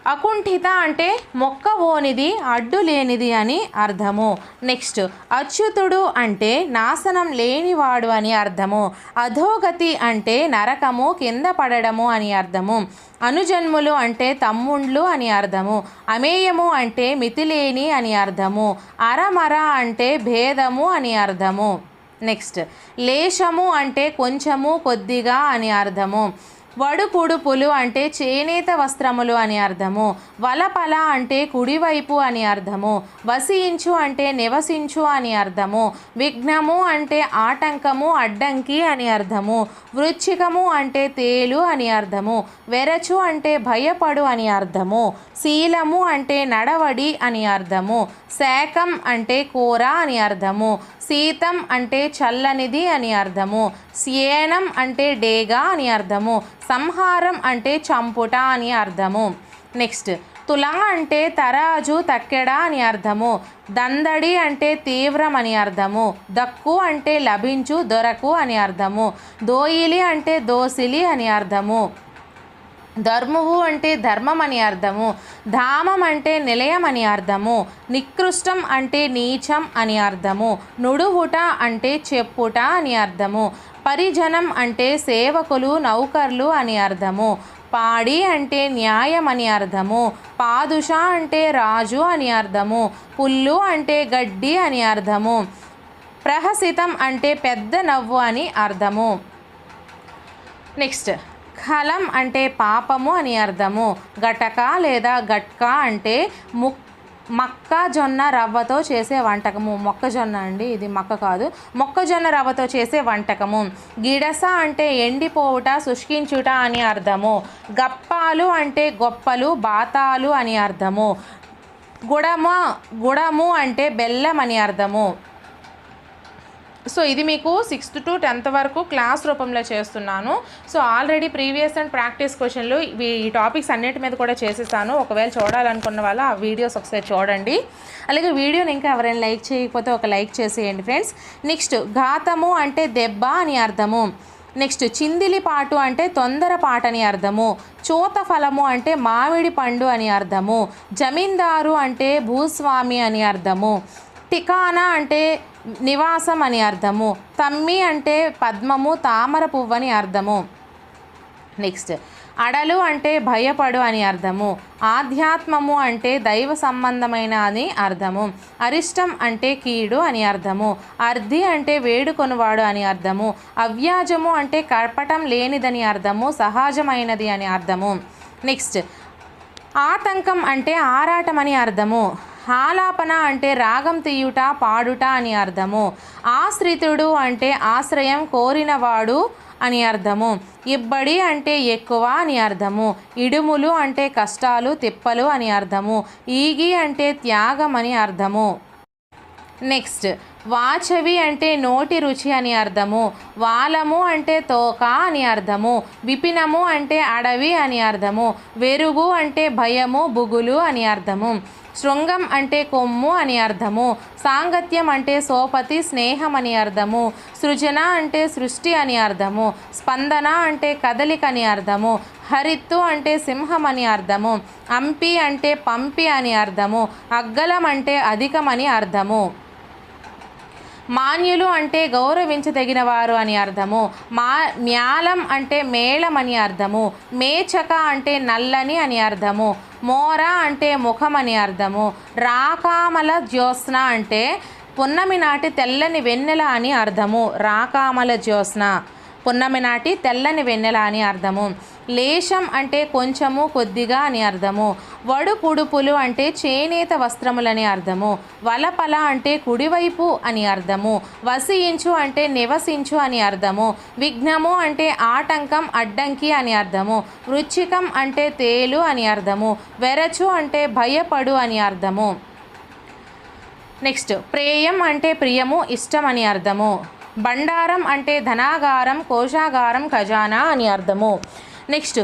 అకుంఠిత అంటే మొక్కవోనిది, అడ్డు లేనిది అని అర్థము. నెక్స్ట్ అచ్యుతుడు అంటే నాశనం లేనివాడు అని అర్థము. అధోగతి అంటే నరకము, కింద పడడము అని అర్థము. అనుజన్ములు అంటే తమ్ముండ్లు అని అర్థము. అమేయము అంటే మితిలేని అని అర్థము. అరమర అంటే భేదము అని అర్థము. నెక్స్ట్ లేశము అంటే కొంచెము, కొద్దిగా అని అర్థము. వడుపుడుపులు అంటే చేనేత వస్త్రములు అని అర్థము. వలపల అంటే కుడివైపు అని అర్థము. వసించు అంటే నివసించు అని అర్థము. విఘ్నము అంటే ఆటంకము, అడ్డంకి అని అర్థము. వృచ్చికము అంటే తేలు అని అర్థము. వెరచు అంటే భయపడు అని అర్థము. శీలము అంటే నడవడి అని అర్థము. శాకం అంటే కూర అని అర్థము. శీతం అంటే చల్లనిది అని అర్థము. స్యేనం అంటే డేగా అని అర్థము. సంహారం అంటే చంపుట అని అర్థము. నెక్స్ట్ తుల అంటే తరాజు, తక్కెడ అని అర్థము. దందడి అంటే తీవ్రం అని అర్థము. దక్కు అంటే లభించు, దొరకు అని అర్థము. దోయిలి అంటే దోసిలి అని అర్థము. ధర్మువు అంటే ధర్మం అని అర్థము. ధామం అంటే నిలయం అని అర్థము. నికృష్టం అంటే నీచం అని అర్థము. నుడువుట అంటే చెప్పుట అని అర్థము. పరిజనం అంటే సేవకులు, నౌకర్లు అని అర్థము. పాడి అంటే న్యాయం అని అర్థము. పాదుష అంటే రాజు అని అర్థము. పుల్లు అంటే గడ్డి అని అర్థము. ప్రహసితం అంటే పెద్ద నవ్వు అని అర్థము. నెక్స్ట్ ఖలం అంటే పాపము అని అర్థము. గటక లేదా గట్క అంటే మొక్కజొన్న రవ్వతో చేసే వంటకము. మొక్కజొన్న అండి, ఇది మొక్క కాదు. మొక్కజొన్న రవ్వతో చేసే వంటకము. గిడస అంటే ఎండిపోవుట, శుష్కించుట అని అర్థము. గప్పాలు అంటే గొప్పలు, బాతాలు అని అర్థము. గుడము అంటే బెల్లం అని అర్థము. సో ఇది మీకు 6th to 10th వరకు క్లాస్ రూపంలో చేస్తున్నాను. So already previous and practice క్వశ్చన్లు ఈ టాపిక్స్ అన్నిటి మీద కూడా చేసేసాను. ఒకవేళ చూడాలనుకున్న వాళ్ళు ఆ వీడియోస్ ఒకసారి చూడండి. అలాగే వీడియోని ఇంకా ఎవరైనా లైక్ చేయకపోతే ఒక లైక్ చేసేయండి ఫ్రెండ్స్. నెక్స్ట్ ఘాతము అంటే దెబ్బ అని అర్థము. నెక్స్ట్ చిందిలిపాటు అంటే తొందరపాటు అని అర్థము. చూత ఫలము అంటే మామిడి పండు అని అర్థము. జమీందారు అంటే భూస్వామి అని అర్థము. టికానా అంటే నివాసం అని అర్థము. తమ్మి అంటే పద్మము, తామర పువ్వు అని అర్థము. నెక్స్ట్ అడలు అంటే భయపడు అని అర్థము. ఆధ్యాత్మము అంటే దైవ సంబంధమైన అని అర్థము. అరిష్టం అంటే కీడు అని అర్థము. అర్ధి అంటే వేడుకొనువాడు అని అర్థము. అవ్యాజము అంటే కపటం లేనిదని అర్థము, సహజమైనది అని అర్థము. నెక్స్ట్ ఆతంకం అంటే ఆరాటం అని అర్థము. ఆలాపన అంటే రాగం తీయుట, పాడుట అని అర్థము. ఆశ్రితుడు అంటే ఆశ్రయం కోరినవాడు అని అర్థము. ఇబ్బడి అంటే ఎక్కువ అని అర్థము. ఇడుములు అంటే కష్టాలు, తిప్పలు అని అర్థము. ఈగి అంటే త్యాగం అని అర్థము. నెక్స్ట్ వాచవి అంటే నోటి రుచి అని అర్థము. వాలము అంటే తోక అని అర్థము. విపినము అంటే అడవి అని అర్థము. వెరుగు అంటే భయము, బుగులు అని అర్థము. శృంగం అంటే కొమ్ము అని అర్థము. సాంగత్యం అంటే సోపతి, స్నేహం అని అర్థము. సృజన అంటే సృష్టి అని అర్థము. స్పందన అంటే కదలిక అని అర్థము. హరిత్తు అంటే సింహం అని అర్థము. అంపి అంటే పంపి అని అర్థము. అగ్గలం అంటే అధికమని అర్థము. మాన్యులు అంటే గౌరవించదగిన వారు అని అర్థము. మ్యాలం అంటే మేళం అని అర్థము. మేచక అంటే నల్లని అని అర్థము. మోర అంటే ముఖం అని అర్థము. రాకామల జ్యోత్స్న అంటే పున్నమి నాటి తెల్లని వెన్నెల అని అర్థము. రాకామల జ్యోత్స్న పున్నమి నాటి తెల్లని వెన్నెల అని అర్థము. లేశం అంటే కొంచెము, కొద్దిగా అని అర్థము. వడుపుడుపులు అంటే చేనేత వస్త్రములని అర్థము. వలపల అంటే కుడివైపు అని అర్థము. వసించు అంటే నివసించు అని అర్థము. విఘ్నము అంటే ఆటంకం, అడ్డంకి అని అర్థము. వృచ్చికం అంటే తేలు అని అర్థము. వెరచు అంటే భయపడు అని అర్థము. నెక్స్ట్ ప్రేయం అంటే ప్రియము, ఇష్టం అని అర్థము. బండారం అంటే ధనాగారం, కోశాగారం, ఖజానా అని అర్థము. నెక్స్ట్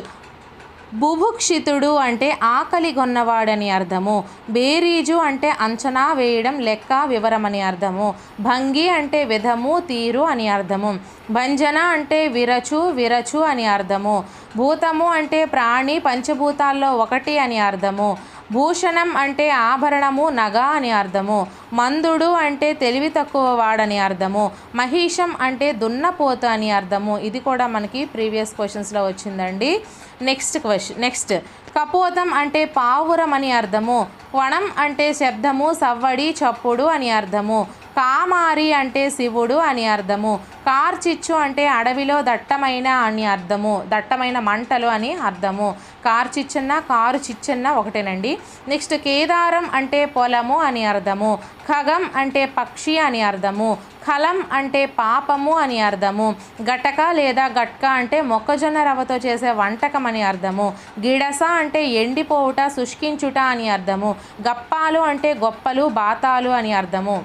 బుభుక్షితుడు అంటే ఆకలి గొన్నవాడని అర్థము. బేరీజు అంటే అంచనా వేయడం, లెక్క, వివరం అని అర్థము. భంగి అంటే విధము, తీరు అని అర్థము. భంజన అంటే విరచు అని అర్థము. భూతము అంటే ప్రాణి, పంచభూతాల్లో ఒకటి అని అర్థము. భూషణం అంటే ఆభరణము, నగ అని అర్థము. మందుడు అంటే తెలివి తక్కువ వాడని అర్థము. మహిషం అంటే దున్నపోతు అని అర్థము. ఇది కూడా మనకి ప్రీవియస్ క్వశ్చన్స్లో వచ్చిందండి. నెక్స్ట్ కపోతం అంటే పావురం అని అర్థము. క్వణం అంటే శబ్దము, సవ్వడి, చప్పుడు అని అర్థము. కామారి అంటే శివుడు అని అర్థము. కార్చిచ్చు అంటే అడవిలో దట్టమైన అని అర్థము, దట్టమైన మంటలు అని అర్థము. కార్చిచ్చన్న కారు చిచ్చన్న ఒకటేనండి. నెక్స్ట్ కేదారం అంటే పొలము అని అర్థము. ఖగం అంటే పక్షి అని అర్థము. ఖలం అంటే పాపము అని అర్థము. గటక లేదా గట్క అంటే మొక్కజొన్న రవ్వతో చేసే వంటకం అని అర్థము. గిడస అంటే ఎండిపోవుట, శుష్కించుట అని అర్థము. గప్పాలు అంటే గొప్పలు, బాతాలు అని అర్థము.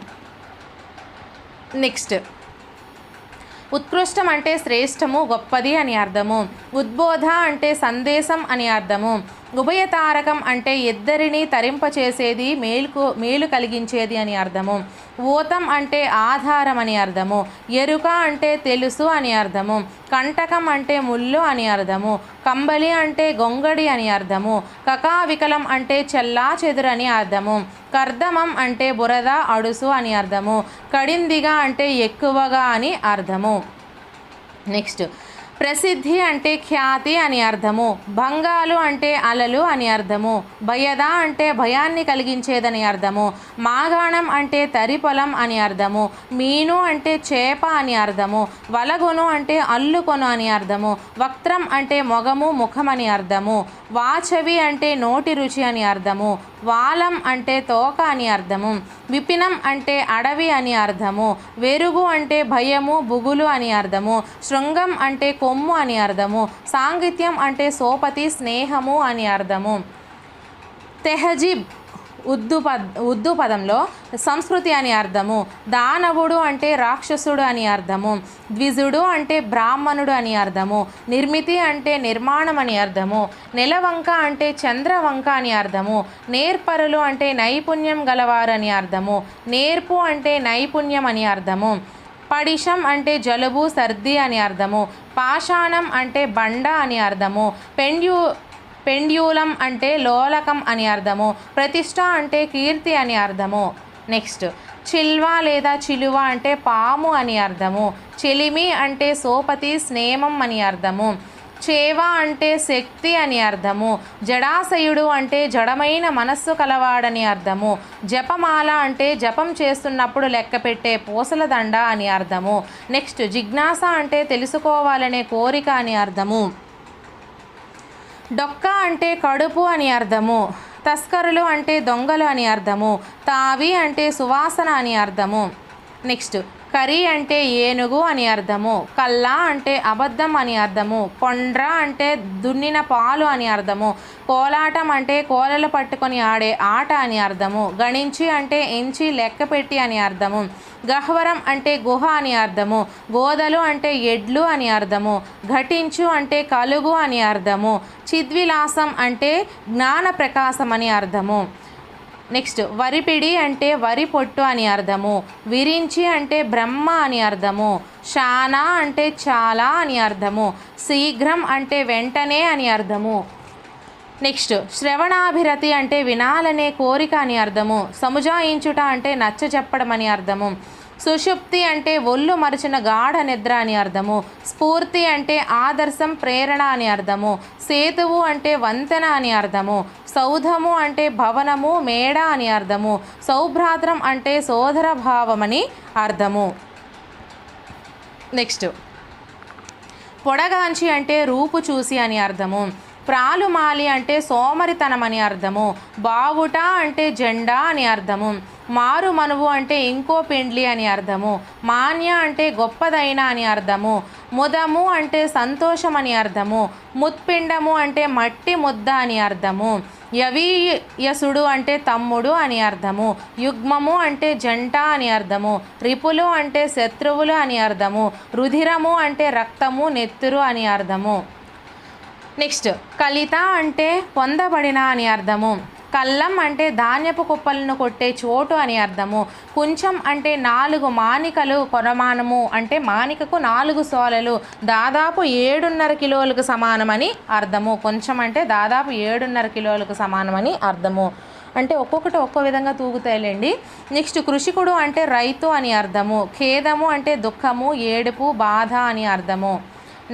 నెక్స్ట్ ఉత్కృష్టం అంటే శ్రేష్టము, గొప్పది అని అర్థము. ఉద్బోధ అంటే సందేశం అని అర్థము. ఉభయతారకం అంటే ఇద్దరిని తరింపచేసేది, మేలు కలిగించేది అని అర్థము. ఊతం అంటే ఆధారం అని అర్థము. ఎరుక అంటే తెలుసు అని అర్థము. కంటకం అంటే ముళ్ళు అని అర్థము. కంబలి అంటే గొంగడి అని అర్థము. కకావికలం అంటే చెల్లా చెదురని అర్థము. కర్దమం అంటే బురద, అడుసు అని అర్థము. కడిందిగా అంటే ఎక్కువగా అని అర్థము. నెక్స్ట్ ప్రసిద్ధి అంటే ఖ్యాతి అని అర్థము. భంగాలు అంటే అలలు అని అర్థము. భయద అంటే భయాన్ని కలిగించేదని అర్థము. మాగాణం అంటే తరిపొలం అని అర్థము. మీను అంటే చేప అని అర్థము. వలగొను అంటే అల్లుకొను అని అర్థము. వక్త్రం అంటే మొగము, ముఖం అని అర్థము. వాచవి అంటే నోటి రుచి అని అర్థము. వాలం అంటే తోక అని అర్థము. విపినం అంటే అడవి అని అర్థము. వెరుగు అంటే భయము, బుగులు అని అర్థము. శృంగం అంటే కొమ్ము అని అర్థము. సాంగిత్యం అంటే సోపతి, స్నేహము అని అర్థము. తెహజీబ్ ఉర్దూ పదంలో సంస్కృతి అని అర్థము. దానవుడు అంటే రాక్షసుడు అని అర్థము. ద్విజుడు అంటే బ్రాహ్మణుడు అని అర్థము. నిర్మితి అంటే నిర్మాణం అని అర్థము. నెలవంక అంటే చంద్రవంక అని అర్థము. నేర్పరులు అంటే నైపుణ్యం గలవారు అని అర్థము. నేర్పు అంటే నైపుణ్యం అని అర్థము. పడిశం అంటే జలుబు, సర్ది అని అర్థము. పాషాణం అంటే బండ అని అర్థము. పెండ్యూలం అంటే లోలకం అని అర్థము. ప్రతిష్ట అంటే కీర్తి అని అర్థము. నెక్స్ట్ చిల్వ లేదా చిలువ అంటే పాము అని అర్థము. చెలిమి అంటే సోపతి, స్నేమం అని అర్థము. చేవ అంటే శక్తి అని అర్థము. జడాశయుడు అంటే జడమైన మనస్సు కలవాడని అర్థము. జపమాల అంటే జపం చేస్తున్నప్పుడు లెక్క పెట్టే పూసల దండ అని అర్థము. నెక్స్ట్ జిజ్ఞాస అంటే తెలుసుకోవాలనే కోరిక అని అర్థము. డొక్క అంటే కడుపు అని అర్థము. తస్కరులు అంటే దొంగలు అని అర్థము. తావి అంటే సువాసన అని అర్థము. నెక్స్ట్ కరి అంటే ఏనుగు అని అర్థము. కల్లా అంటే అబద్ధం అని అర్థము. కొండ్ర అంటే దున్నిన పాలు అని అర్థము. కోలాటం అంటే కోలలు పట్టుకొని ఆడే ఆట అని అర్థము. గణించి అంటే ఎంచి లెక్కపెట్టి అని అర్థము. గహ్వరం అంటే గుహ అని అర్థము. గోదలు అంటే ఎడ్లు అని అర్థము. ఘటించు అంటే కలుగు అని అర్థము. చిద్విలాసం అంటే జ్ఞాన ప్రకాశం అని అర్థము. నెక్స్ట్ వరిపిడి అంటే వరి పొట్టు అని అర్థము. విరించి అంటే బ్రహ్మ అని అర్థము. శానా అంటే చాలా అని అర్థము. శీఘ్రం అంటే వెంటనే అని అర్థము. నెక్స్ట్ శ్రవణాభిరతి అంటే వినాలనే కోరిక అని అర్థము. సముజాయించుట అంటే నచ్చ చెప్పడం అని అర్థము. సుషుప్తి అంటే ఒళ్ళు మరిచిన గాఢ నిద్ర అని అర్థము. స్ఫూర్తి అంటే ఆదర్శం, ప్రేరణ అని అర్థము. సేతువు అంటే వంతెన అని అర్థము. సౌధము అంటే భవనము, మేడ అని అర్థము. సౌభ్రాత్రం అంటే సోదర భావమని అర్థము. నెక్స్ట్ పొడగాంచి అంటే రూపు చూసి అని అర్థము. ప్రాలుమాలి అంటే సోమరితనం అని అర్థము. బావుట అంటే జెండా అని అర్థము. మారు మనువు అంటే ఇంకో పెండ్లి అని అర్థము. మాన్య అంటే గొప్పదైన అని అర్థము. ముదము అంటే సంతోషం అని అర్థము. ముత్పిండము అంటే మట్టి ముద్ద అని అర్థము. యవీయసుడు అంటే తమ్ముడు అని అర్థము. యుగ్మము అంటే జంట అని అర్థము. రిపులు అంటే శత్రువులు అని అర్థము. రుధిరము అంటే రక్తము, నెత్తురు అని అర్థము. నెక్స్ట్ కలిత అంటే పొందబడిన అని అర్థము. కల్లం అంటే ధాన్యపు కుప్పలను కొట్టే చోటు అని అర్థము. కుంచం అంటే 4 మానికలు కొరమానము అంటే మానికకు 4 సోలలు దాదాపు 7.5 కిలోలకు సమానమని అర్థము. కొంచెం అంటే దాదాపు 7.5 కిలోలకు సమానమని అర్థము. అంటే ఒక్కొక్కటి ఒక్కో విధంగా తూగుతాయిలేండి. నెక్స్ట్ కృషికుడు అంటే రైతు అని అర్థము. ఖేదము అంటే దుఃఖము, ఏడుపు, బాధ అని అర్థము.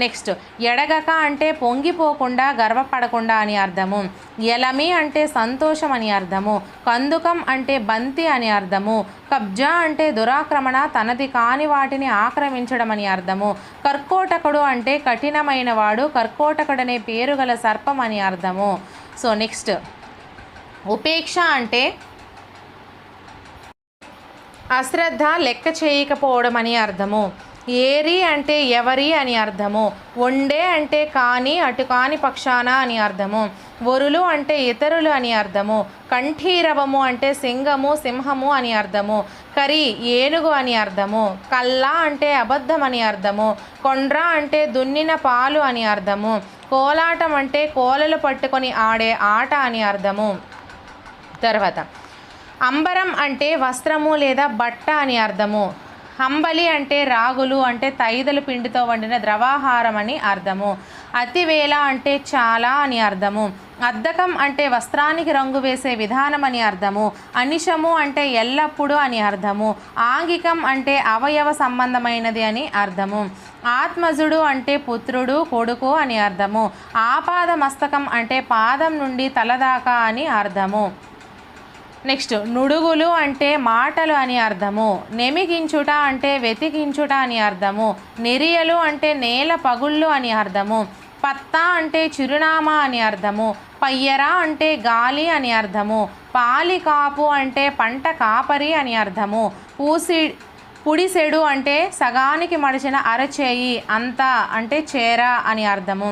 నెక్స్ట్ ఎడగక అంటే పొంగిపోకుండా గర్వపడకుండా అని అర్థము. ఎలమి అంటే సంతోషం అని అర్థము. కందుకం అంటే బంతి అని అర్థము. కబ్జా అంటే దురాక్రమణ, తనది కాని వాటిని ఆక్రమించడం అని అర్థము. కర్కోటకుడు అంటే కఠినమైన వాడు, కర్కోటకుడనే పేరు గల సర్పం అని అర్థము. సో నెక్స్ట్ ఉపేక్ష అంటే అశ్రద్ధ, లెక్క చేయకపోవడం అని అర్థము. ఏరి అంటే ఎవరి అని అర్థము. వండే అంటే కాని, అటు కాని పక్షాన అని అర్థము. వరులు అంటే ఇతరులు అని అర్థము. కంఠీరవము అంటే సింగము, సింహము అని అర్థము. కరి ఏనుగు అని అర్థము. కల్లా అంటే అబద్ధం అని అర్థము. కొండ్ర అంటే దున్నిన పాలు అని అర్థము. కోలాటం అంటే కోలలు పట్టుకొని ఆడే ఆట అని అర్థము. తర్వాత అంబరం అంటే వస్త్రము లేదా బట్ట అని అర్థము. హంబలి అంటే రాగులు అంటే తైదల పిండితో వండిన ద్రవాహారం అని అర్థము. అతివేళ అంటే చాలా అని అర్థము. అద్దకం అంటే వస్త్రానికి రంగు వేసే విధానం అని అర్థము. అనిశము అంటే ఎల్లప్పుడూ అని అర్థము. ఆంగికం అంటే అవయవ సంబంధమైనది అని అర్థము. ఆత్మజుడు అంటే పుత్రుడు, కొడుకు అని అర్థము. ఆపాద మస్తకం అంటే పాదం నుండి తలదాకా అని అర్థము. నెక్స్ట్ నుడుగులు అంటే మాటలు అని అర్థము. నెమిగించుట అంటే వెతికించుట అని అర్థము. నెరియలు అంటే నేల పగుళ్ళు అని అర్థము. పత్తా అంటే చిరునామా అని అర్థము. పయ్యర అంటే గాలి అని అర్థము. పాలికాపు అంటే పంట కాపరి అని అర్థము. పుడిసెడు అంటే సగానికి మడిచిన అరచేయి, అంత అంటే చేర అని అర్థము.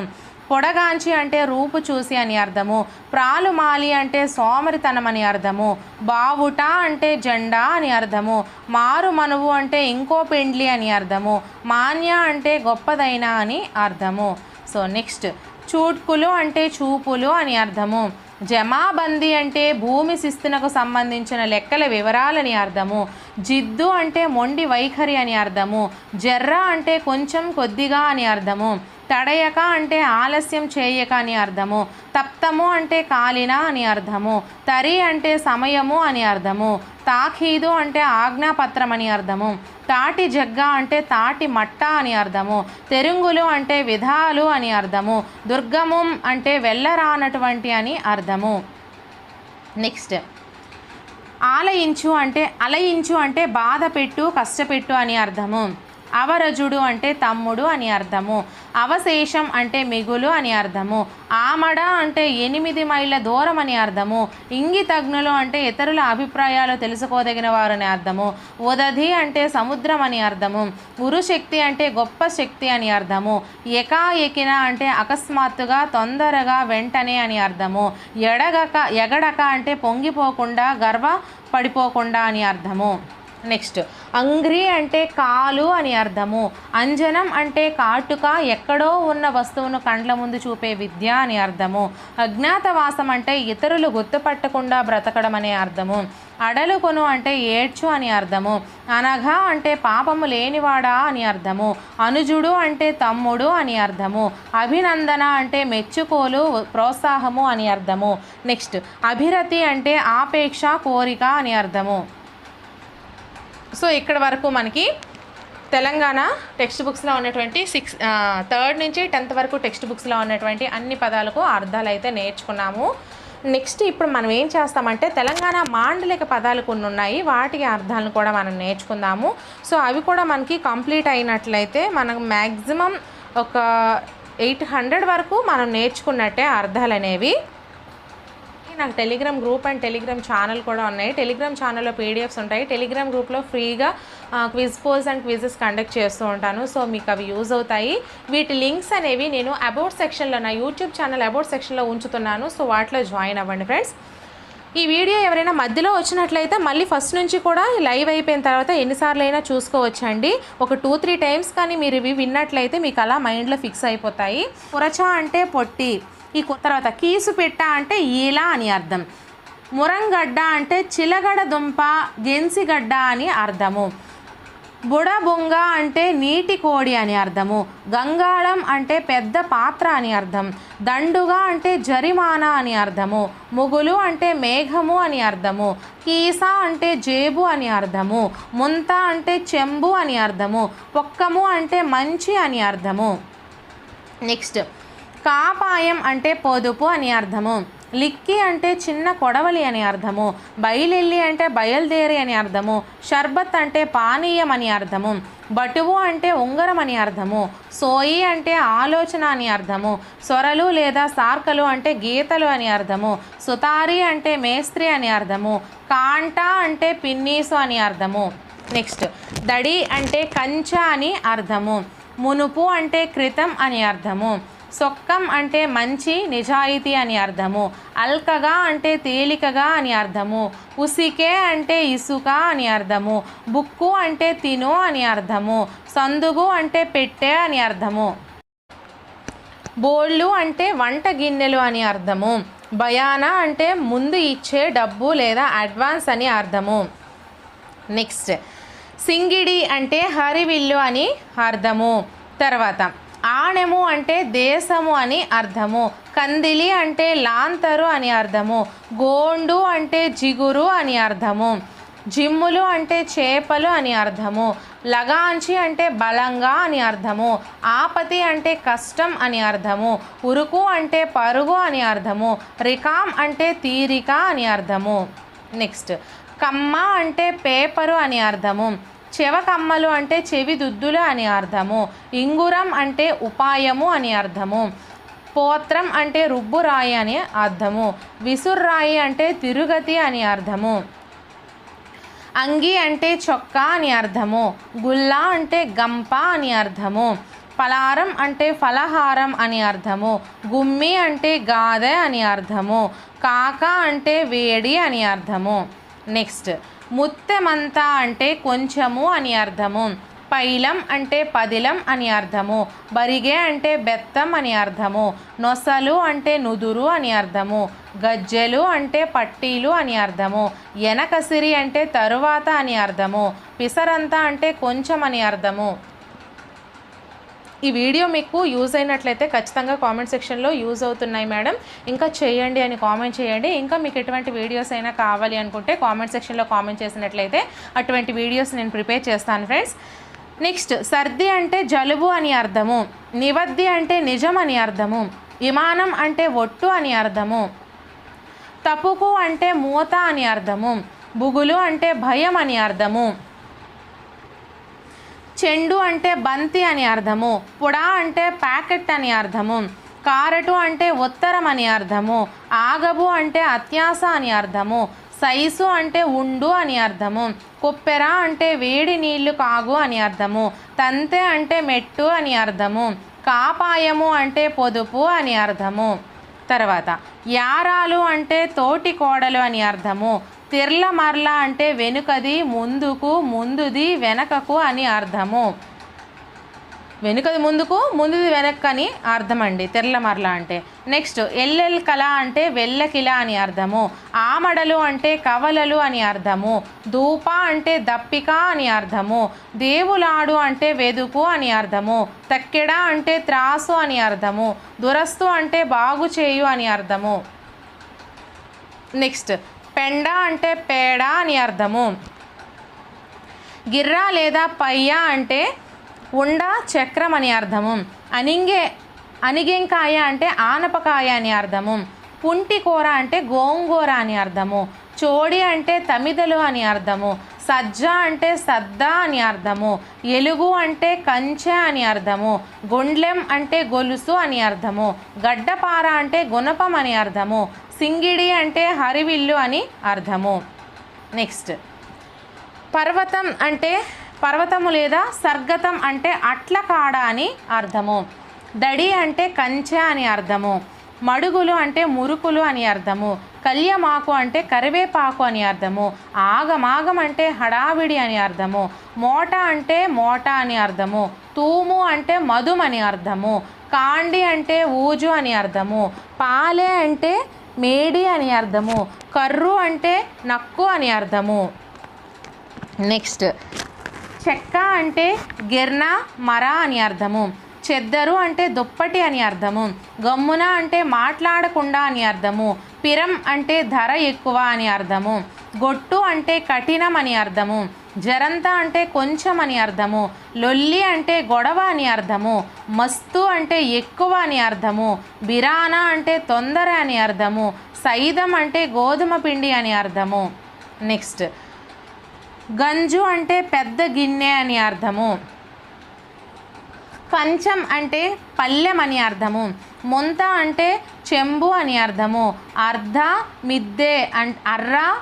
పొడగాంచి అంటే రూపు చూసి అని అర్థము. ప్రాలుమాలి అంటే సోమరితనం అని అర్థము. బావుట అంటే జెండా అని అర్థము. మారు మనువు అంటే ఇంకో పెండ్లి అని అర్థము. మాన్య అంటే గొప్పదైన అని అర్థము. సో నెక్స్ట్ చూట్కులు అంటే చూపులు అని అర్థము. జమాబందీ అంటే భూమి శిస్తునకు సంబంధించిన లెక్కల వివరాలని అర్థము. జిద్దు అంటే మొండి వైఖరి అని అర్థము. జర్ర అంటే కొంచెం కొద్దిగా అని అర్థము. తడయక అంటే ఆలస్యం చేయక అని అర్థము. తప్తము అంటే కాలిన అని అర్థము. తరి అంటే సమయము అని అర్థము. తాఖీదు అంటే ఆజ్ఞాపత్రం అని అర్థము. తాటి జగ్గ అంటే తాటి మట్ట అని అర్థము. తెరుంగులు అంటే విధాలు అని అర్థము. దుర్గమం అంటే వెళ్ళరానటువంటి అని అర్థము. నెక్స్ట్ అలయించు అంటే బాధ పెట్టు, కష్టపెట్టు అని అర్థము. అవరజుడు అంటే తమ్ముడు అని అర్థము. అవశేషం అంటే మిగులు అని అర్థము. ఆమడ అంటే 8 మైళ్ళ దూరం అని అర్థము. ఇంగితజ్ఞులు అంటే ఇతరుల అభిప్రాయాలు తెలుసుకోదగిన వారు అని అర్థము. ఉదధి అంటే సముద్రం అని అర్థము. ఉరుశక్తి అంటే గొప్ప శక్తి అని అర్థము. ఎకాఎకిన అంటే అకస్మాత్తుగా, తొందరగా, వెంటనే అని అర్థము. ఎగడక అంటే పొంగిపోకుండా, పడిపోకుండా అని అర్థము. నెక్స్ట్ అంగ్రి అంటే కాలు అని అర్థము. అంజనం అంటే కాటుక, ఎక్కడో ఉన్న వస్తువును కండ్ల ముందు చూపే విద్య అని అర్థము. అజ్ఞాతవాసం అంటే ఇతరులు గుర్తుపట్టకుండా బ్రతకడం అనే అర్థము. అడలుకొను అంటే ఏడ్చు అని అర్థము. అనఘ అంటే పాపము లేనివాడా అని అర్థము. అనుజుడు అంటే తమ్ముడు అని అర్థము. అభినందన అంటే మెచ్చుకోలు, ప్రోత్సాహము అని అర్థము. నెక్స్ట్ అభిరతి అంటే ఆపేక్ష, కోరిక అని అర్థము. సో ఇక్కడ వరకు మనకి తెలంగాణ టెక్స్ట్ బుక్స్లో ఉన్నటువంటి 3rd నుంచి 10th వరకు టెక్స్ట్ బుక్స్లో ఉన్నటువంటి అన్ని పదాలకు అర్థాలు అయితే నేర్చుకున్నాము. నెక్స్ట్ ఇప్పుడు మనం ఏం చేస్తామంటే తెలంగాణ మాండలిక పదాలు కొన్ని ఉన్నాయి, వాటికి అర్థాలను కూడా మనం నేర్చుకుందాము. సో అవి కూడా మనకి కంప్లీట్ అయినట్లయితే మనకు మ్యాక్సిమం ఒక 800 వరకు మనం నేర్చుకున్నట్టే అర్థాలు అనేవి. నాకు Telegram group and Telegram channel కూడా ఉన్నాయి. టెలిగ్రామ్ ఛానల్లో పీడిఎఫ్స్ ఉంటాయి. టెలిగ్రామ్ గ్రూప్లో ఫ్రీగా quiz polls and quizzes conduct చేస్తూ ఉంటాను. సో మీకు అవి యూజ్ అవుతాయి. వీటి లింక్స్ అనేవి నేను అబౌట్ సెక్షన్లో, నా యూట్యూబ్ ఛానల్ అబౌట్ సెక్షన్లో ఉంచుతున్నాను. సో వాటిలో జాయిన్ అవ్వండి ఫ్రెండ్స్. ఈ వీడియో ఎవరైనా మధ్యలో వచ్చినట్లయితే మళ్ళీ ఫస్ట్ నుంచి కూడా లైవ్ అయిపోయిన తర్వాత ఎన్నిసార్లు అయినా చూసుకోవచ్చండి. ఒక 2-3 టైమ్స్ కానీ మీరు ఇవి విన్నట్లయితే మీకు అలా మైండ్లో ఫిక్స్ అయిపోతాయి. పురచ అంటే పొట్టి. ఈ తర్వాత కీసు పెట్ట అంటే ఈల అని అర్థం. మురంగడ్డ అంటే చిలగడ దుంప, గెన్సిగడ్డ అని అర్థము. బుడబొంగ అంటే నీటి కోడి అని అర్థము. గంగాళం అంటే పెద్ద పాత్ర అని అర్థం. దండుగా అంటే జరిమానా అని అర్థము. ముగులు అంటే మేఘము అని అర్థము. కీసా అంటే జేబు అని అర్థము. ముంత అంటే చెంబు అని అర్థము. పొక్కము అంటే మంచి అని అర్థము. నెక్స్ట్ కాపాయం అంటే పొదుపు అని అర్థము. లిక్కి అంటే చిన్న కొడవలి అని అర్థము. బయలెల్లి అంటే బయలుదేరి అని అర్థము. షర్బత్ అంటే పానీయం అని అర్థము. బటువు అంటే ఉంగరం అని అర్థము. సోయి అంటే ఆలోచన అని అర్థము. సొరలు లేదా సార్కలు అంటే గీతలు అని అర్థము. సుతారి అంటే మేస్త్రి అని అర్థము. కాంటా అంటే పిన్నీసు అని అర్థము. నెక్స్ట్ దడి అంటే కంచ అని అర్థము. మునుపు అంటే క్రితం అని అర్థము. సొక్కం అంటే మంచి నిజాయితీ అని అర్థము. అల్కగా అంటే తేలికగా అని అర్థము. ఉసికే అంటే ఇసుక అని అర్థము. బుక్కు అంటే తిను అని అర్థము. సందుగు అంటే పెట్టె అని అర్థము. బోళ్ళు అంటే వంట గిన్నెలు అని అర్థము. బయానా అంటే ముందు ఇచ్చే డబ్బు లేదా అడ్వాన్స్ అని అర్థము. నెక్స్ట్ సింగిడి అంటే హరివిల్లు అని అర్థము. తర్వాత ఆణెము అంటే దేశము అని అర్థము. కందిలి అంటే లాంతరు అని అర్థము. గోండు అంటే జిగురు అని అర్థము. జిమ్ములు అంటే చేపలు అని అర్థము. లగాంచి అంటే బలంగా అని అర్థము. ఆపతి అంటే కష్టం అని అర్థము. ఉరుకు అంటే పరుగు అని అర్థము. రికాం అంటే తీరిక అని అర్థము. నెక్స్ట్ కమ్మ అంటే పేపరు అని అర్థము. చెవకమ్మలు అంటే చెవి దుద్దులు అని అర్థము. ఇంగురం అంటే ఉపాయము అని అర్థము. పోత్రం అంటే రుబ్బురాయి అని అర్థము. విసుర్రాయి అంటే తిరుగతి అని అర్థము. అంగి అంటే చొక్కా అని అర్థము. గుల్లా అంటే గంప అని అర్థము. పలారం అంటే ఫలహారం అని అర్థము. గుమ్మి అంటే గాదె అని అర్థము. కాక అంటే వేడి అని అర్థము. నెక్స్ట్ ముత్తెమంతా అంటే కొంచెము అని అర్థము. పైలం అంటే పదిలం అని అర్థము. బరిగే అంటే బెత్తం అని అర్థము. నొసలు అంటే నుదురు అని అర్థము. గజ్జెలు అంటే పట్టీలు అని అర్థము. ఎనకసిరి అంటే తరువాత అని అర్థము. పిసరంతా అంటే కొంచెం అని అర్థము. ఈ వీడియో మీకు యూజ్ అయినట్లయితే ఖచ్చితంగా కామెంట్ సెక్షన్లో యూజ్ అవుతున్నాయి మేడం, ఇంకా చేయండి అని కామెంట్ చేయండి. ఇంకా మీకు ఎటువంటి వీడియోస్ అయినా కావాలి అనుకుంటే కామెంట్ సెక్షన్లో కామెంట్ చేసినట్లయితే అటువంటి వీడియోస్ నేను ప్రిపేర్ చేస్తాను ఫ్రెండ్స్. నెక్స్ట్ సర్ది అంటే జలుబు అని అర్థము. నివద్ది అంటే నిజం అని అర్థము. విమానం అంటే ఒట్టు అని అర్థము. తపుకు అంటే మూత అని అర్థము. బుగులు అంటే భయం అని అర్థము. చెండు అంటే బంతి అని అర్థము. పుడా అంటే ప్యాకెట్ అని అర్థము. కారటు అంటే ఉత్తరం అని అర్థము. ఆగబు అంటే అత్యాస అని అర్థము. సైసు అంటే ఉండు అని అర్థము. కుప్పెర అంటే వేడి నీళ్లు కాగు అని అర్థము. తంతె అంటే మెట్టు అని అర్థము. కాపాయము అంటే పొదుపు అని అర్థము. తర్వాత యారాలు అంటే తోటి కోడలు అని అర్థము. తిర్ల మర్ల అంటే వెనుకది ముందుకు, ముందుది వెనకకు అని అర్థము. వెనుకది ముందుకు, ముందుది వెనక్కు అని అర్థం అండి తిర్ల మర్ల అంటే. నెక్స్ట్ ఎల్లెల్ కళ అంటే వెళ్ళకిల అని అర్థము. ఆమడలు అంటే కవలలు అని అర్థము. దూప అంటే దప్పిక అని అర్థము. దేవులాడు అంటే వెదుకు అని అర్థము. తక్కెడ అంటే త్రాసు అని అర్థము. దురస్తు అంటే బాగు చేయు అని అర్థము. నెక్స్ట్ పెండ అంటే పేడ అని అర్థము. గిర్రా లేదా పయ్య అంటే ఉండ చక్రం అని అర్థము. అనిగెంకాయ అంటే ఆనపకాయ అని అర్థము. పుంటి కూర అంటే గోంగూర అని అర్థము. చోడి అంటే తమిదలు అని అర్థము. సజ్జ అంటే సద్ద అని అర్థము. ఎలుగు అంటే కంచె అని అర్థము. గుండ్లెం అంటే గొలుసు అని అర్థము. గడ్డపార అంటే గుణపం అని అర్థము. సింగిడి అంటే హరివిల్లు అని అర్థము. నెక్స్ట్ పర్వతం అంటే పర్వతము లేదా సర్గతం అంటే అట్ల కాడ అని అర్థము. దడి అంటే కంచె అని అర్థము. మడుగులు అంటే మురుకులు అని అర్థము. కల్యమాకు అంటే కరివేపాకు అని అర్థము. ఆగమాగం అంటే హడావిడి అని అర్థము. మోట అంటే మోట అని అర్థము. తూము అంటే మధుం అని అర్థము. కాండి అంటే ఊజు అని అర్థము. పాలే అంటే మేడి అని అర్థము. కర్రు అంటే నక్కు అని అర్థము. నెక్స్ట్ చెక్క అంటే గిర్న మర అని అర్థము. చెద్దరు అంటే దుప్పటి అని అర్థము. గమ్మున అంటే మాట్లాడకుండా అని అర్థము. పిరం అంటే ధర ఎక్కువ అని అర్థము. గొట్టు అంటే కఠినం అని అర్థము, జరంత అంటే కొంచెం అని అర్థము, లొల్లి అంటే గొడవ అని అర్థము, మస్తు అంటే ఎక్కువ అని అర్థము, బిరానా అంటే తొందర అని అర్థము, సైదం అంటే గోధుమ పిండి అని అర్థము. నెక్స్ట్ గంజు అంటే పెద్ద గిన్నె అని అర్థము, కంచం అంటే పళ్ళెం అని అర్థము, మొంత అంటే చెంబు అని అర్థము, అర్ర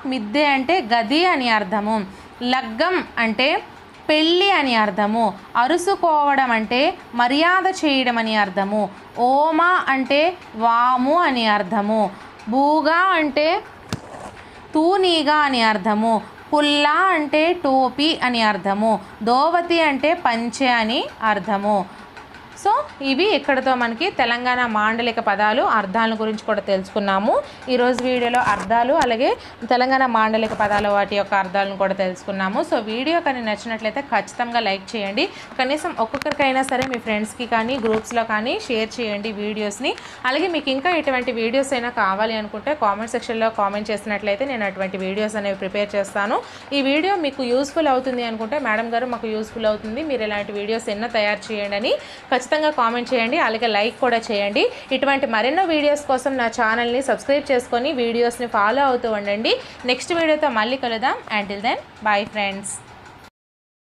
మిద్దె అంటే గది అని అర్థము, లగ్గం అంటే పెళ్ళి అని అర్థము, అరుసుకోవడం అంటే మర్యాద చేయడం అని అర్థము, ఓమ అంటే వాము అని అర్థము, బూగా అంటే తూనీగా అని అర్థము, పుల్లా అంటే టోపీ అని అర్థము, దోవతి అంటే పంచె అని అర్థము. సో ఇవి ఇక్కడతో మనకి తెలంగాణ మాండలిక పదాలు అర్థాల గురించి కూడా తెలుసుకున్నాము. ఈరోజు వీడియోలో అర్థాలు అలాగే తెలంగాణ మాండలిక పదాలు వాటి యొక్క అర్థాలను కూడా తెలుసుకున్నాము. సో వీడియో కానీ నచ్చినట్లయితే ఖచ్చితంగా లైక్ చేయండి. కనీసం ఒక్కొక్కరికైనా సరే మీ ఫ్రెండ్స్కి కానీ గ్రూప్స్లో కానీ షేర్ చేయండి వీడియోస్ని. అలాగే మీకు ఇంకా ఎటువంటి వీడియోస్ అయినా కావాలి అనుకుంటే కామెంట్ సెక్షన్లో కామెంట్ చేసినట్లయితే నేను అటువంటి వీడియోస్ అనేవి ప్రిపేర్ చేస్తాను. ఈ వీడియో మీకు యూస్ఫుల్ అవుతుంది అనుకుంటే మేడం గారు మాకు యూస్ఫుల్ అవుతుంది, మీరు ఇలాంటి వీడియోస్ ఎన్నో తయారు చేయండి అని ఖచ్చితంగా కామెంట్ చేయండి. అలాగే లైక్ కూడా చేయండి. ఇటువంటి మరెన్నో వీడియోస్ కోసం నా ఛానల్ని సబ్స్క్రైబ్ చేసుకొని వీడియోస్ని ఫాలో అవుతూ ఉండండి. నెక్స్ట్ వీడియోతో మళ్ళీ కలుద్దాం. Until then bye friends.